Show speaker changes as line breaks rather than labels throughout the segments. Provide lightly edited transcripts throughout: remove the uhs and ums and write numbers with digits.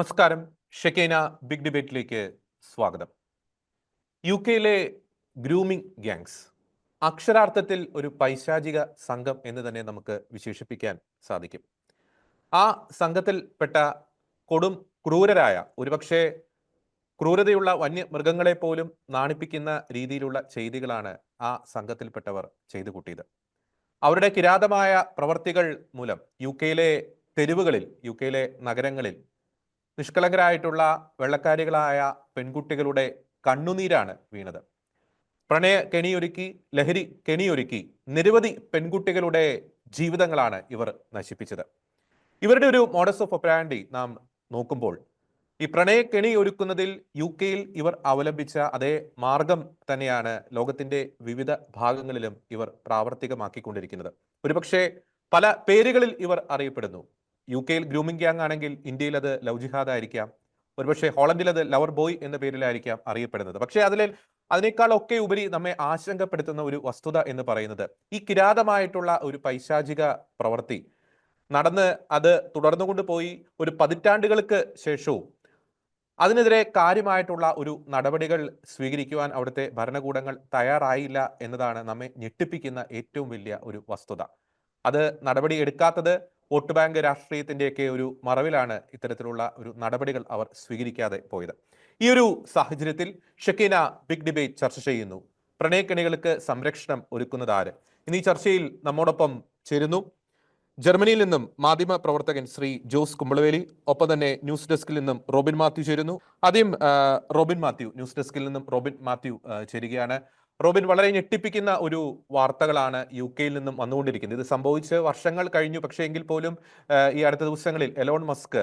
നമസ്കാരം. ഷെക്കൈന ബിഗ് ഡിബേറ്റിലേക്ക് സ്വാഗതം. യു കെയിലെ ഗ്രൂമിംഗ് ഗ്യാങ്സ് അക്ഷരാർത്ഥത്തിൽ ഒരു പൈശാചിക സംഘം എന്ന് തന്നെ നമുക്ക് വിശേഷിപ്പിക്കാൻ സാധിക്കും. ആ സംഘത്തിൽപ്പെട്ട കൊടും ക്രൂരരായ, ഒരുപക്ഷെ ക്രൂരതയുള്ള വന്യമൃഗങ്ങളെ പോലും നാണിപ്പിക്കുന്ന രീതിയിലുള്ള ചെയ്തികളാണ് ആ സംഘത്തിൽപ്പെട്ടവർ ചെയ്തു കൂട്ടിയത്. അവരുടെ കിരാതമായ പ്രവർത്തികൾ മൂലം യു കെയിലെ തെരുവുകളിൽ, യു കെയിലെ നഗരങ്ങളിൽ നിഷ്കളങ്കരായിട്ടുള്ള വെള്ളക്കാരികളായ പെൺകുട്ടികളുടെ കണ്ണുനീരാണ് വീണത്. പ്രണയ കെണിയൊരുക്കി, ലഹരി കെണിയൊരുക്കി നിരവധി പെൺകുട്ടികളുടെ ജീവിതങ്ങളാണ് ഇവർ നശിപ്പിച്ചത്. ഇവരുടെ ഒരു മോഡസ് ഓഫ് ഒപ്പറാൻഡി നാം നോക്കുമ്പോൾ, ഈ പ്രണയ കെണി ഒരുക്കുന്നതിൽ യു കെയിൽ ഇവർ അവലംബിച്ച അതേ മാർഗം തന്നെയാണ് ലോകത്തിന്റെ വിവിധ ഭാഗങ്ങളിലും ഇവർ പ്രാവർത്തികമാക്കിക്കൊണ്ടിരിക്കുന്നത്. ഒരുപക്ഷെ പല പേരുകളിൽ ഇവർ അറിയപ്പെടുന്നു. യു കെയിൽ ഗ്രൂമിംഗ് ഗ്യാങ് ആണെങ്കിൽ ഇന്ത്യയിൽ അത് ലവ് ജിഹാദ് ആയിരിക്കാം, ഒരുപക്ഷെ ഹോളണ്ടിൽ അത് ലവർ ബോയ് എന്ന പേരിലായിരിക്കാം അറിയപ്പെടുന്നത്. പക്ഷേ അതിനേക്കാളൊക്കെ ഉപരി നമ്മെ ആശങ്കപ്പെടുത്തുന്ന ഒരു വസ്തുത എന്ന് പറയുന്നത്, ഈ കിരാതമായിട്ടുള്ള ഒരു പൈശാചിക പ്രവൃത്തി നടന്ന് അത് തുടർന്നുകൊണ്ട് പോയി ഒരു പതിറ്റാണ്ടുകൾക്ക് ശേഷവും അതിനെതിരെ കാര്യമായിട്ടുള്ള ഒരു നടപടികൾ സ്വീകരിക്കുവാൻ അവിടുത്തെ ഭരണകൂടങ്ങൾ തയ്യാറായില്ല എന്നതാണ് നമ്മെ ഞെട്ടിപ്പിക്കുന്ന ഏറ്റവും വലിയ ഒരു വസ്തുത. അത് നടപടി എടുക്കാത്തത് വോട്ട് ബാങ്ക് രാഷ്ട്രീയത്തിന്റെയൊക്കെ ഒരു മറവിലാണ് ഇത്തരത്തിലുള്ള ഒരു നടപടികൾ അവർ സ്വീകരിക്കാതെ പോയത്. ഈ ഒരു സാഹചര്യത്തിൽ ഷെക്കീന ബിഗ് ഡിബേറ്റ് ചർച്ച ചെയ്യുന്നു. പ്രണയക്കെണികൾക്ക് സംരക്ഷണം ഒരുക്കുന്നത് ആര്? ഇന്ന് ഈ ചർച്ചയിൽ നമ്മോടൊപ്പം ചേരുന്നു ജർമ്മനിയിൽ നിന്നും മാധ്യമ പ്രവർത്തകൻ ശ്രീ ജോസ് കുമ്പളവേലി, ഒപ്പം തന്നെ ന്യൂസ് ഡെസ്കിൽ നിന്നും റോബിൻ മാത്യു ചേരുന്നു. ആദ്യം ന്യൂസ് ഡെസ്കിൽ നിന്നും റോബിൻ മാത്യു ചേരുകയാണ്. റോബിൻ, വളരെ ഞെട്ടിപ്പിക്കുന്ന ഒരു വാർത്തകളാണ് യു കെയിൽ നിന്നും വന്നുകൊണ്ടിരിക്കുന്നത്. ഇത് സംഭവിച്ച് വർഷങ്ങൾ കഴിഞ്ഞു. പക്ഷേ എങ്കിൽ പോലും ഈ അടുത്ത ദിവസങ്ങളിൽ എലോൺ മസ്ക്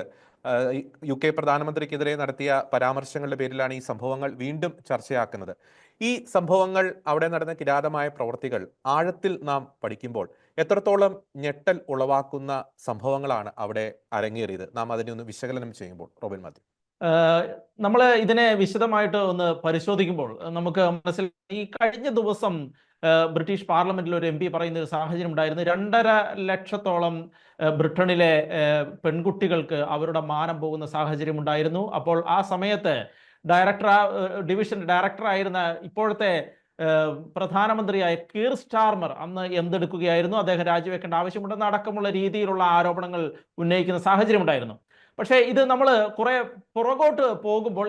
യു കെ പ്രധാനമന്ത്രിക്കെതിരെ നടത്തിയ പരാമർശങ്ങളുടെ പേരിലാണ് ഈ സംഭവങ്ങൾ വീണ്ടും ചർച്ചയാക്കുന്നത്. ഈ സംഭവങ്ങൾ, അവിടെ നടന്ന കിരാതമായ പ്രവർത്തികൾ ആഴത്തിൽ നാം പഠിക്കുമ്പോൾ എത്രത്തോളം ഞെട്ടൽ ഉളവാക്കുന്ന സംഭവങ്ങളാണ് അവിടെ അരങ്ങേറിയത്? നാം അതിനെ ഒന്ന് വിശകലനം ചെയ്യുമ്പോൾ റോബിൻ മാത്യു.
നമ്മൾ ഇതിനെ വിശദമായിട്ട് ഒന്ന് പരിശോധിക്കുമ്പോൾ നമുക്ക് ഈ കഴിഞ്ഞ ദിവസം ബ്രിട്ടീഷ് പാർലമെന്റിൽ ഒരു എം പി പറയുന്ന ഒരു സാഹചര്യം ഉണ്ടായിരുന്നു. 2.5 ലക്ഷത്തോളം ബ്രിട്ടനിലെ പെൺകുട്ടികൾക്ക് അവരുടെ മാനം പോകുന്ന സാഹചര്യം ഉണ്ടായിരുന്നു. അപ്പോൾ ആ സമയത്ത് ഡിവിഷൻ ഡയറക്ടറായിരുന്ന ഇപ്പോഴത്തെ പ്രധാനമന്ത്രിയായ കീർ സ്റ്റാർമർ അന്ന് എന്തെടുക്കുകയായിരുന്നു. അദ്ദേഹം രാജിവെക്കേണ്ട ആവശ്യമുണ്ടെന്ന് അടക്കമുള്ള രീതിയിലുള്ള ആരോപണങ്ങൾ ഉന്നയിക്കുന്ന സാഹചര്യം ഉണ്ടായിരുന്നു. പക്ഷേ ഇത് നമ്മൾ കുറെ പുറകോട്ട് പോകുമ്പോൾ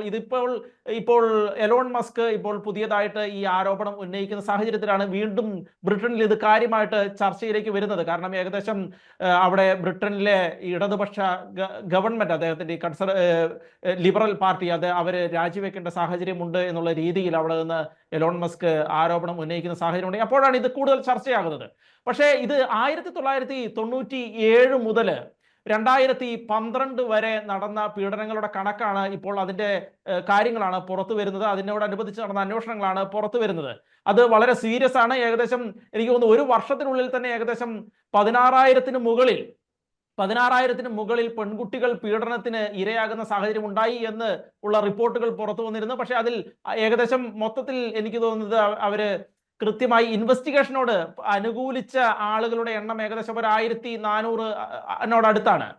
ഇപ്പോൾ എലോൺ മസ്ക് ഇപ്പോൾ പുതിയതായിട്ട് ഈ ആരോപണം ഉന്നയിക്കുന്ന സാഹചര്യത്തിലാണ് വീണ്ടും ബ്രിട്ടനിൽ ഇത് കാര്യമായിട്ട് ചർച്ചയിലേക്ക് വരുന്നത്. കാരണം ഏകദേശം അവിടെ ബ്രിട്ടനിലെ ഇടതുപക്ഷ ഗവൺമെന്റ്, അദ്ദേഹത്തിന്റെ ലിബറൽ പാർട്ടി, അവർ രാജിവെക്കേണ്ട സാഹചര്യമുണ്ട് എന്നുള്ള രീതിയിൽ അവിടെ നിന്ന് എലോൺ മസ്ക് ആരോപണം ഉന്നയിക്കുന്ന സാഹചര്യം. അപ്പോഴാണ് ഇത് കൂടുതൽ ചർച്ചയാകുന്നത്. പക്ഷേ ഇത് 1997 മുതൽ 2012 വരെ നടന്ന പീഡനങ്ങളുടെ കണക്കാണ് ഇപ്പോൾ, അതിന്റെ കാര്യങ്ങളാണ് പുറത്തു വരുന്നത്. അതിനോടനുബന്ധിച്ച് നടന്ന അന്വേഷണങ്ങളാണ് പുറത്തു വരുന്നത്. അത് വളരെ സീരിയസ് ആണ്. ഏകദേശം എനിക്ക് തോന്നുന്നു ഒരു വർഷത്തിനുള്ളിൽ തന്നെ ഏകദേശം 16,000-ന് മുകളിൽ പെൺകുട്ടികൾ പീഡനത്തിന് ഇരയാകുന്ന സാഹചര്യം ഉണ്ടായി എന്ന് ഉള്ള റിപ്പോർട്ടുകൾ പുറത്തു വന്നിരുന്നു. പക്ഷെ അതിൽ ഏകദേശം മൊത്തത്തിൽ എനിക്ക് തോന്നുന്നത് അവര് കൃത്യമായി ഇൻവെസ്റ്റിഗേഷനോട് അനുകൂലിച്ച ആളുകളുടെ എണ്ണം ഏകദേശം 1,400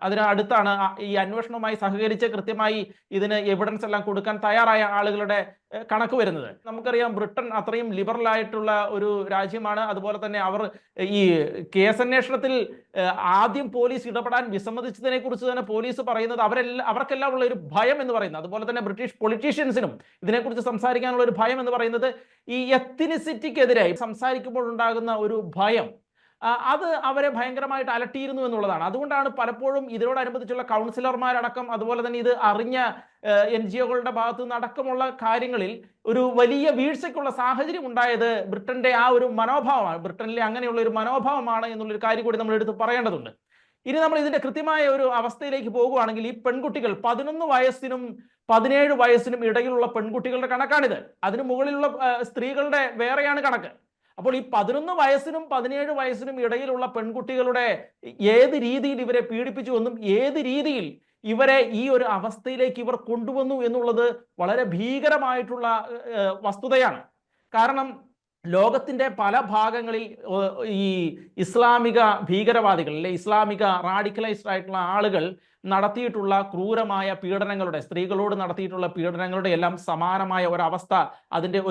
അതിനടുത്താണ് ഈ അന്വേഷണവുമായി സഹകരിച്ച് കൃത്യമായി ഇതിന് എവിഡൻസ് എല്ലാം കൊടുക്കാൻ തയ്യാറായ ആളുകളുടെ കണക്ക് വരുന്നത്. നമുക്കറിയാം, ബ്രിട്ടൻ അത്രയും ലിബറൽ ആയിട്ടുള്ള ഒരു രാജ്യമാണ്. അതുപോലെ തന്നെ അവർ ഈ കേസന്വേഷണത്തിൽ ആദ്യം പോലീസ് ഇടപെടാൻ വിസമ്മതിച്ചതിനെ കുറിച്ച് തന്നെ പോലീസ് പറയുന്നത് അവർക്കെല്ലാം ഉള്ള ഒരു ഭയം എന്ന് പറയുന്നത്, അതുപോലെ തന്നെ ബ്രിട്ടീഷ് പൊളിറ്റീഷ്യൻസിനും ഇതിനെക്കുറിച്ച് സംസാരിക്കാനുള്ള ഒരു ഭയം എന്ന് പറയുന്നത്, ഈ എത്തിനിസിറ്റിക്കെതിരെ സംസാരിക്കുമ്പോൾ ഉണ്ടാകുന്ന ഒരു ഭയം, അത് അവരെ ഭയങ്കരമായിട്ട് അലട്ടിയിരുന്നു എന്നുള്ളതാണ്. അതുകൊണ്ടാണ് പലപ്പോഴും ഇതിനോടനുബന്ധിച്ചുള്ള കൗൺസിലർമാരടക്കം, അതുപോലെ തന്നെ ഇത് അറിഞ്ഞ NGO-കളുടെ ഭാഗത്തു നിന്നടക്കമുള്ള കാര്യങ്ങളിൽ ഒരു വലിയ വീഴ്ചയ്ക്കുള്ള സാഹചര്യം ഉണ്ടായത് ബ്രിട്ടന്റെ ആ ഒരു മനോഭാവമാണ്. ബ്രിട്ടനിലെ അങ്ങനെയുള്ള ഒരു മനോഭാവമാണ് എന്നുള്ളൊരു കാര്യം കൂടി നമ്മൾ എടുത്ത് പറയേണ്ടതുണ്ട്. ഇനി നമ്മൾ ഇതിന്റെ കൃത്യമായ ഒരു അവസ്ഥയിലേക്ക് പോകുകയാണെങ്കിൽ, ഈ പെൺകുട്ടികൾ 11 വയസ്സിനും 17 വയസ്സിനും ഇടയിലുള്ള പെൺകുട്ടികളുടെ കണക്കാണിത്. അതിനു മുകളിലുള്ള സ്ത്രീകളുടെ വേറെയാണ് കണക്ക്. അപ്പോൾ ഈ 11 വയസ്സിനും 17 വയസ്സിനും ഇടയിലുള്ള പെൺകുട്ടികളുടെ ഏത് രീതിയിൽ ഇവരെ പീഡിപ്പിച്ചു എന്നും ഏത് രീതിയിൽ ഇവരെ ഈ ഒരു അവസ്ഥയിലേക്ക് ഇവർ കൊണ്ടുവന്നു എന്നുള്ളത് വളരെ ഭീകരമായിട്ടുള്ള വസ്തുതയാണ്. കാരണം ലോകത്തിൻ്റെ പല ഭാഗങ്ങളിൽ ഈ ഇസ്ലാമിക ഭീകരവാദികൾ അല്ലെ ഇസ്ലാമിക റാഡിക്കലൈസ്ഡ് ആയിട്ടുള്ള ആളുകൾ നടത്തിയിട്ടുള്ള ക്രൂരമായ പീഡനങ്ങളുടെ, സ്ത്രീകളോട് നടത്തിയിട്ടുള്ള പീഡനങ്ങളുടെ എല്ലാം സമാനമായ ഒരവസ്ഥ അതിൻ്റെ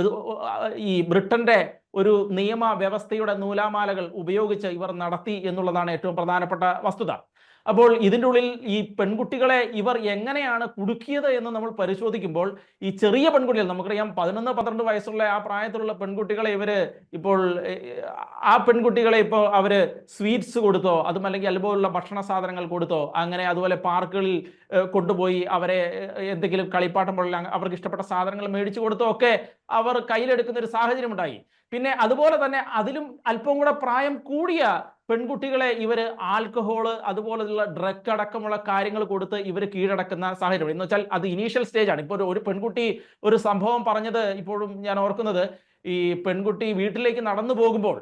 ഈ ബ്രിട്ടൻ്റെ ഒരു നിയമ വ്യവസ്ഥയുടെ നൂലാമാലകൾ ഉപയോഗിച്ച് ഇവർ നടത്തി എന്നുള്ളതാണ് ഏറ്റവും പ്രധാനപ്പെട്ട വസ്തുത. അപ്പോൾ ഇതിൻ്റെ ഉള്ളിൽ ഈ പെൺകുട്ടികളെ ഇവർ എങ്ങനെയാണ് കുടുക്കിയത് എന്ന് നമ്മൾ പരിശോധിക്കുമ്പോൾ, ഈ ചെറിയ പെൺകുട്ടികൾ, നമുക്കറിയാം 11-12 വയസ്സുള്ള ആ പ്രായത്തിലുള്ള പെൺകുട്ടികളെ ഇപ്പോൾ ആ പെൺകുട്ടികളെ ഇപ്പോൾ അവർ സ്വീറ്റ്സ് കൊടുത്തോ, അതും അല്ലെങ്കിൽ അതുപോലുള്ള ഭക്ഷണ സാധനങ്ങൾ കൊടുത്തോ, അങ്ങനെ അതുപോലെ പാർക്കുകളിൽ കൊണ്ടുപോയി അവരെ എന്തെങ്കിലും കളിപ്പാട്ടം പോലുള്ള അവർക്ക് ഇഷ്ടപ്പെട്ട സാധനങ്ങൾ മേടിച്ചു കൊടുത്തോ ഒക്കെ അവർ കയ്യിലെടുക്കുന്ന ഒരു സാഹചര്യം ഉണ്ടായി. പിന്നെ അതുപോലെ തന്നെ അതിലും അല്പം കൂടെ പ്രായം കൂടിയ പെൺകുട്ടികളെ ഇവർ ആൽക്കഹോള് അതുപോലുള്ള ഡ്രഗ് അടക്കമുള്ള കാര്യങ്ങൾ കൊടുത്ത് ഇവർ കീഴടക്കുന്ന സാഹചര്യം എന്ന് വെച്ചാൽ അത് ഇനീഷ്യൽ സ്റ്റേജ് ആണ്. ഇപ്പോൾ ഒരു പെൺകുട്ടി ഒരു സംഭവം പറഞ്ഞത് ഇപ്പോഴും ഞാൻ ഓർക്കുന്നത്, ഈ പെൺകുട്ടി വീട്ടിലേക്ക് നടന്നു പോകുമ്പോൾ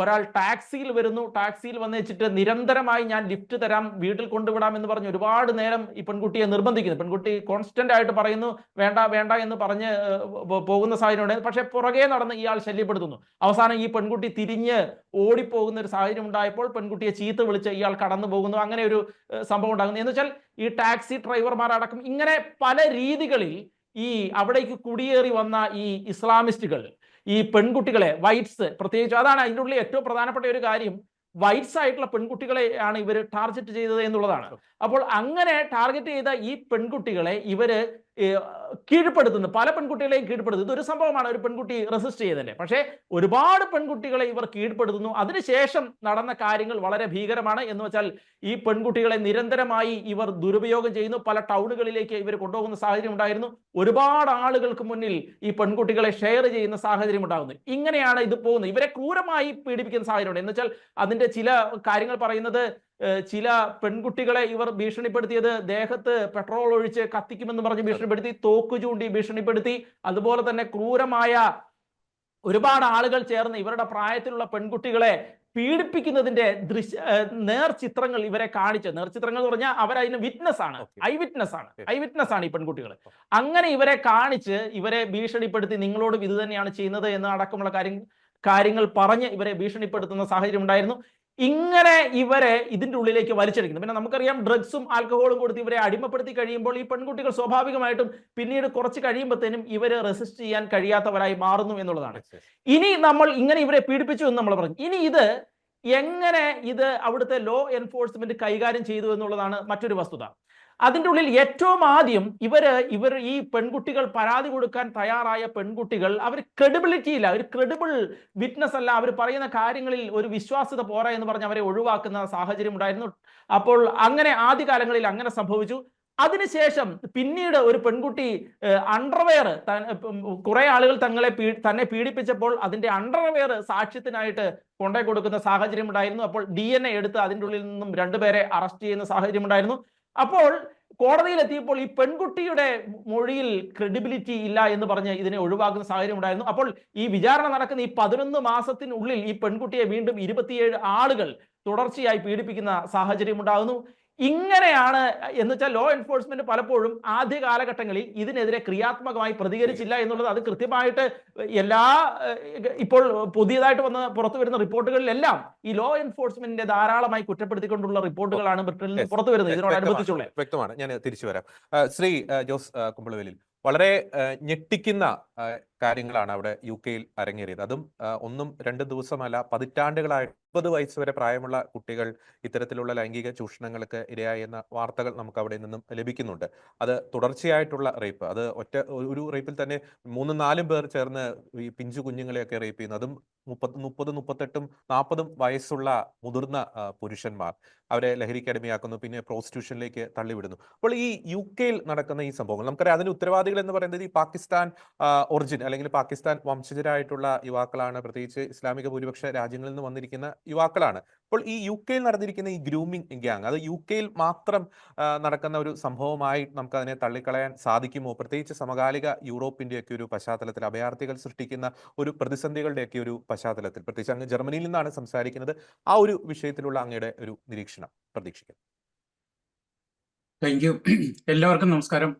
ഒരാൾ ടാക്സിയിൽ വരുന്നു, ടാക്സിയിൽ വന്ന് വെച്ചിട്ട് നിരന്തരമായി ഞാൻ ലിഫ്റ്റ് തരാം, വീട്ടിൽ കൊണ്ടുവിടാം എന്ന് പറഞ്ഞ് ഒരുപാട് നേരം ഈ പെൺകുട്ടിയെ നിർബന്ധിക്കുന്നു. പെൺകുട്ടി കോൺസ്റ്റന്റ് ആയിട്ട് പറയുന്നു വേണ്ട വേണ്ട എന്ന് പറഞ്ഞ് പോകുന്ന സാഹചര്യം ഉണ്ടായിരുന്നു. പക്ഷെ പുറകെ നടന്ന് ഇയാൾ ശല്യപ്പെടുത്തുന്നു. അവസാനം ഈ പെൺകുട്ടി തിരിഞ്ഞ് ഓടിപ്പോകുന്ന ഒരു സാഹചര്യം ഉണ്ടായപ്പോൾ പെൺകുട്ടിയെ ചീത്ത വിളിച്ച് ഇയാൾ കടന്നു പോകുന്നു. അങ്ങനെ ഒരു സംഭവം ഉണ്ടാകുന്നു. എന്ന് വെച്ചാൽ ഈ ടാക്സി ഡ്രൈവർമാരടക്കം ഇങ്ങനെ പല രീതികളിൽ ഈ അവിടേക്ക് കുടിയേറി വന്ന ഈ ഇസ്ലാമിസ്റ്റുകൾ ഈ പെൺകുട്ടികളെ, വൈറ്റ്സ് പ്രത്യേകിച്ച്, അതാണ് അതിൻ്റെ ഉള്ളിൽ ഏറ്റവും പ്രധാനപ്പെട്ട ഒരു കാര്യം, വൈറ്റ്സ് ആയിട്ടുള്ള പെൺകുട്ടികളെ ആണ് ഇവർ ടാർഗറ്റ് ചെയ്തത് എന്നുള്ളതാണ്. അപ്പോൾ അങ്ങനെ ടാർഗറ്റ് ചെയ്ത ഈ പെൺകുട്ടികളെ ഇവര് കീഴ്പ്പെടുത്തുന്നു, പല പെൺകുട്ടികളെയും കീഴ്പ്പെടുത്തുന്നു. ഇതൊരു സംഭവമാണ്, ഒരു പെൺകുട്ടി റെസിസ്റ്റ് ചെയ്തല്ലേ. പക്ഷേ ഒരുപാട് പെൺകുട്ടികളെ ഇവർ കീഴ്പ്പെടുത്തുന്നു. അതിനുശേഷം നടന്ന കാര്യങ്ങൾ വളരെ ഭീകരമാണ്. എന്ന് വെച്ചാൽ ഈ പെൺകുട്ടികളെ നിരന്തരമായി ഇവർ ദുരുപയോഗം ചെയ്യുന്നു. പല ടൗണുകളിലേക്ക് ഇവർ കൊണ്ടുപോകുന്ന സാഹചര്യം ഉണ്ടായിരുന്നു. ഒരുപാട് ആളുകൾക്ക് മുന്നിൽ ഈ പെൺകുട്ടികളെ ഷെയർ ചെയ്യുന്ന സാഹചര്യം ഉണ്ടാകുന്നു. ഇങ്ങനെയാണ് ഇത് പോകുന്നത്. ഇവരെ ക്രൂരമായി പീഡിപ്പിക്കുന്ന സാഹചര്യമുണ്ട്. എന്ന് വെച്ചാൽ അതിൻ്റെ ചില കാര്യങ്ങൾ പറയുന്നത്, ചില പെൺകുട്ടികളെ ഇവർ ഭീഷണിപ്പെടുത്തിയത് ദേഹത്ത് പെട്രോൾ ഒഴിച്ച് കത്തിക്കുമെന്ന് പറഞ്ഞ് ഭീഷണിപ്പെടുത്തി, തോക്ക് ചൂണ്ടി ഭീഷണിപ്പെടുത്തി, അതുപോലെ തന്നെ ക്രൂരമായ ഒരുപാട് ആളുകൾ ചേർന്ന് ഇവരുടെ പ്രായത്തിലുള്ള പെൺകുട്ടികളെ പീഡിപ്പിക്കുന്നതിന്റെ നേർചിത്രങ്ങൾ ഇവരെ കാണിച്ച്, നേർചിത്രങ്ങൾ എന്ന് പറഞ്ഞാൽ അവരതിന് വിറ്റ്നസ് ആണ്, ഐ വിറ്റ്നസ് ആണ് ഈ പെൺകുട്ടികൾ. അങ്ങനെ ഇവരെ കാണിച്ച് ഇവരെ ഭീഷണിപ്പെടുത്തി നിങ്ങളോടും ഇത് തന്നെയാണ് ചെയ്യുന്നത് എന്ന് അടക്കമുള്ള കാര്യങ്ങൾ പറഞ്ഞ് ഇവരെ ഭീഷണിപ്പെടുത്തുന്ന സാഹചര്യം ഉണ്ടായിരുന്നു. ഇങ്ങനെ ഇവരെ ഇതിൻ്റെ ഉള്ളിലേക്ക് വലിച്ചെടുക്കുന്നു. പിന്നെ നമുക്കറിയാം ഡ്രഗ്സും ആൽക്കഹോളും കൊടുത്ത് ഇവരെ അടിമപ്പെടുത്തി കഴിയുമ്പോൾ ഈ പെൺകുട്ടികൾ സ്വാഭാവികമായിട്ടും പിന്നീട് കുറച്ച് കഴിയുമ്പോഴത്തേനും ഇവര് റെസിസ്റ്റ് ചെയ്യാൻ കഴിയാത്തവരായി മാറുന്നു എന്നുള്ളതാണ്. ഇനി നമ്മൾ ഇങ്ങനെ ഇവരെ പീഡിപ്പിച്ചു എന്ന് നമ്മൾ പറഞ്ഞു. ഇനി എങ്ങനെ അവിടുത്തെ ലോ എൻഫോഴ്സ്മെന്റ് കൈകാര്യം ചെയ്തു എന്നുള്ളതാണ് മറ്റൊരു വസ്തുത. അതിൻ്റെ ഉള്ളിൽ ഏറ്റവും ആദ്യം ഇവർ ഈ പെൺകുട്ടികൾ പരാതി കൊടുക്കാൻ തയ്യാറായ പെൺകുട്ടികൾ, അവർ ക്രെഡിബിലിറ്റി ഇല്ല, ഒരു ക്രെഡിബിൾ വിറ്റ്നസ് അല്ല, അവർ പറയുന്ന കാര്യങ്ങളിൽ ഒരു വിശ്വാസ്യത പോരാ എന്ന് പറഞ്ഞ് അവരെ ഒഴിവാക്കുന്ന സാഹചര്യം ഉണ്ടായിരുന്നു. അപ്പോൾ അങ്ങനെ ആദ്യകാലങ്ങളിൽ അങ്ങനെ സംഭവിച്ചു. അതിനുശേഷം പിന്നീട് ഒരു പെൺകുട്ടി അണ്ടർവെയർ, കുറെ ആളുകൾ തന്നെ പീഡിപ്പിച്ചപ്പോൾ അതിന്റെ അണ്ടർവെയർ സാക്ഷ്യത്തിനായിട്ട് കൊണ്ടേ കൊടുക്കുന്ന സാഹചര്യം ഉണ്ടായിരുന്നു. അപ്പോൾ DNA എടുത്ത് അതിൻ്റെ ഉള്ളിൽ നിന്നും 2 പേരെ അറസ്റ്റ് ചെയ്യുന്ന സാഹചര്യം ഉണ്ടായിരുന്നു. അപ്പോൾ കോടതിയിലെത്തിയപ്പോൾ ഈ പെൺകുട്ടിയുടെ മൊഴിയിൽ ക്രെഡിബിലിറ്റി ഇല്ല എന്ന് പറഞ്ഞ് ഇതിനെ ഒഴിവാക്കുന്ന സാഹചര്യം ഉണ്ടായിരുന്നു. അപ്പോൾ ഈ വിചാരണ നടക്കുന്ന ഈ 11 മാസത്തിനുള്ളിൽ ഈ പെൺകുട്ടിയെ വീണ്ടും 27 ആളുകൾ തുടർച്ചയായി പീഡിപ്പിക്കുന്ന സാഹചര്യം ഉണ്ടാകുന്നു. ഇങ്ങനെയാണ് എന്ന് വെച്ചാൽ ലോ എൻഫോഴ്സ്മെന്റ് പലപ്പോഴും ആദ്യ കാലഘട്ടങ്ങളിൽ ഇതിനെതിരെ ക്രിയാത്മകമായി പ്രതികരിച്ചില്ല എന്നുള്ളത് അത് കൃത്യമായിട്ട് ഇപ്പോൾ പുതിയതായിട്ട് പുറത്തു വരുന്ന റിപ്പോർട്ടുകളിലെല്ലാം ഈ ലോ എൻഫോഴ്സ്മെന്റിന്റെ ധാരാളമായി കുറ്റപ്പെടുത്തിക്കൊണ്ടുള്ള റിപ്പോർട്ടുകളാണ് ബ്രിട്ടനിൽ നിന്ന് പുറത്തു വരുന്നത്. ഇതിനോടനുബന്ധിച്ചുള്ള
വ്യക്തമാണ്. ഞാൻ തിരിച്ചു വരാം. ശ്രീ ജോസ് കുമ്പളവേലിൽ, വളരെ ഞെട്ടിക്കുന്ന കാര്യങ്ങളാണ് അവിടെ UK-യിൽ അരങ്ങേറിയത്. അതും 1-2 ദിവസമല്ല, പതിറ്റാണ്ടുകളായി 30 വയസ്സ് വരെ പ്രായമുള്ള കുട്ടികൾ ഇത്തരത്തിലുള്ള ലൈംഗിക ചൂഷണങ്ങൾക്ക് ഇരയായെന്ന വാർത്തകൾ നമുക്ക് അവിടെ നിന്നും ലഭിക്കുന്നുണ്ട്. അത് തുടർച്ചയായിട്ടുള്ള റേപ്പ്, അത് ഒരു റേപ്പിൽ തന്നെ 3-4 പേർ ചേർന്ന് ഈ പിഞ്ചു കുഞ്ഞുങ്ങളെയൊക്കെ റേപ്പ് ചെയ്യുന്നു. അതും 30, 38, 40 വയസ്സുള്ള മുതിർന്ന പുരുഷന്മാർ, അവരെ ലഹരിക്ക് അടിമയാക്കുന്നു, പിന്നെ പ്രോസ്റ്റിറ്റ്യൂഷനിലേക്ക് തള്ളിവിടുന്നു. അപ്പോൾ ഈ UK-യിൽ നടക്കുന്ന ഈ സംഭവങ്ങൾ നമുക്കറിയാം, അതിന് ഉത്തരവാദികൾ എന്ന് പറയുന്നത് ഈ പാകിസ്ഥാൻ ഒറിജിൻ അല്ലെങ്കിൽ പാകിസ്ഥാൻ വംശജരായിട്ടുള്ള യുവാക്കളാണ്, പ്രത്യേകിച്ച് ഇസ്ലാമിക ഭൂരിപക്ഷ രാജ്യങ്ങളിൽ നിന്ന് വന്നിരിക്കുന്ന യുവാക്കളാണ്. അപ്പോൾ ഈ UK-യിൽ നടന്നിരിക്കുന്ന ഈ ഗ്രൂമിംഗ് ഗ്യാങ്, അത് UK-യിൽ മാത്രം നടക്കുന്ന ഒരു സംഭവമായി നമുക്ക് അതിനെ തള്ളിക്കളയാൻ സാധിക്കുമോ? പ്രത്യേകിച്ച് സമകാലിക യൂറോപ്പിന്റെയൊക്കെ ഒരു പശ്ചാത്തലത്തിൽ, അഭയാർത്ഥികൾ സൃഷ്ടിക്കുന്ന ഒരു പ്രതിസന്ധികളുടെയൊക്കെ ഒരു പശ്ചാത്തലത്തിൽ, പ്രത്യേകിച്ച് അങ്ങ് ജർമ്മനിയിൽ നിന്നാണ് സംസാരിക്കുന്നത്, ആ ഒരു വിഷയത്തിലുള്ള അങ്ങയുടെ ഒരു നിരീക്ഷണം പ്രതീക്ഷിക്കാം.
Thank you. എല്ലാവർക്കും നമസ്കാരം.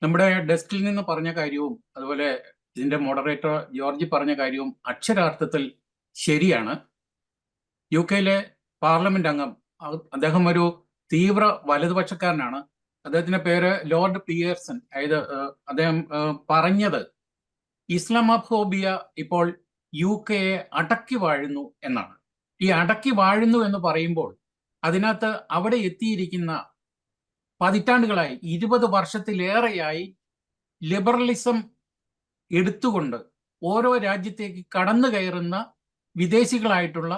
നമ്മുടെ ഡെസ്കിൽ നിന്ന് പറഞ്ഞ കാര്യവും അതുപോലെ ഇതിന്റെ മോഡറേറ്റർ ജോർജ് പറഞ്ഞ കാര്യവും അക്ഷരാർത്ഥത്തിൽ ശരിയാണ്. യു കെയിലെ പാർലമെന്റ് അംഗം, അദ്ദേഹം ഒരു തീവ്ര വലതുപക്ഷക്കാരനാണ്. അദ്ദേഹത്തിന്റെ പേര് ലോർഡ് പിയേഴ്സൺ. അതായത് അദ്ദേഹം പറഞ്ഞത് ഇസ്ലാമോഫോബിയ ഇപ്പോൾ യു കെയെ അടക്കി വാഴുന്നു എന്നാണ്. ഈ അടക്കി വാഴുന്നു എന്ന് പറയുമ്പോൾ അതിനകത്ത് അവിടെ എത്തിയിരിക്കുന്ന പതിറ്റാണ്ടുകളായി 20 വർഷത്തിലേറെയായി ലിബറലിസം എടുത്തുകൊണ്ട് ഓരോ രാജ്യത്തേക്ക് കടന്നു കയറുന്ന വിദേശികളായിട്ടുള്ള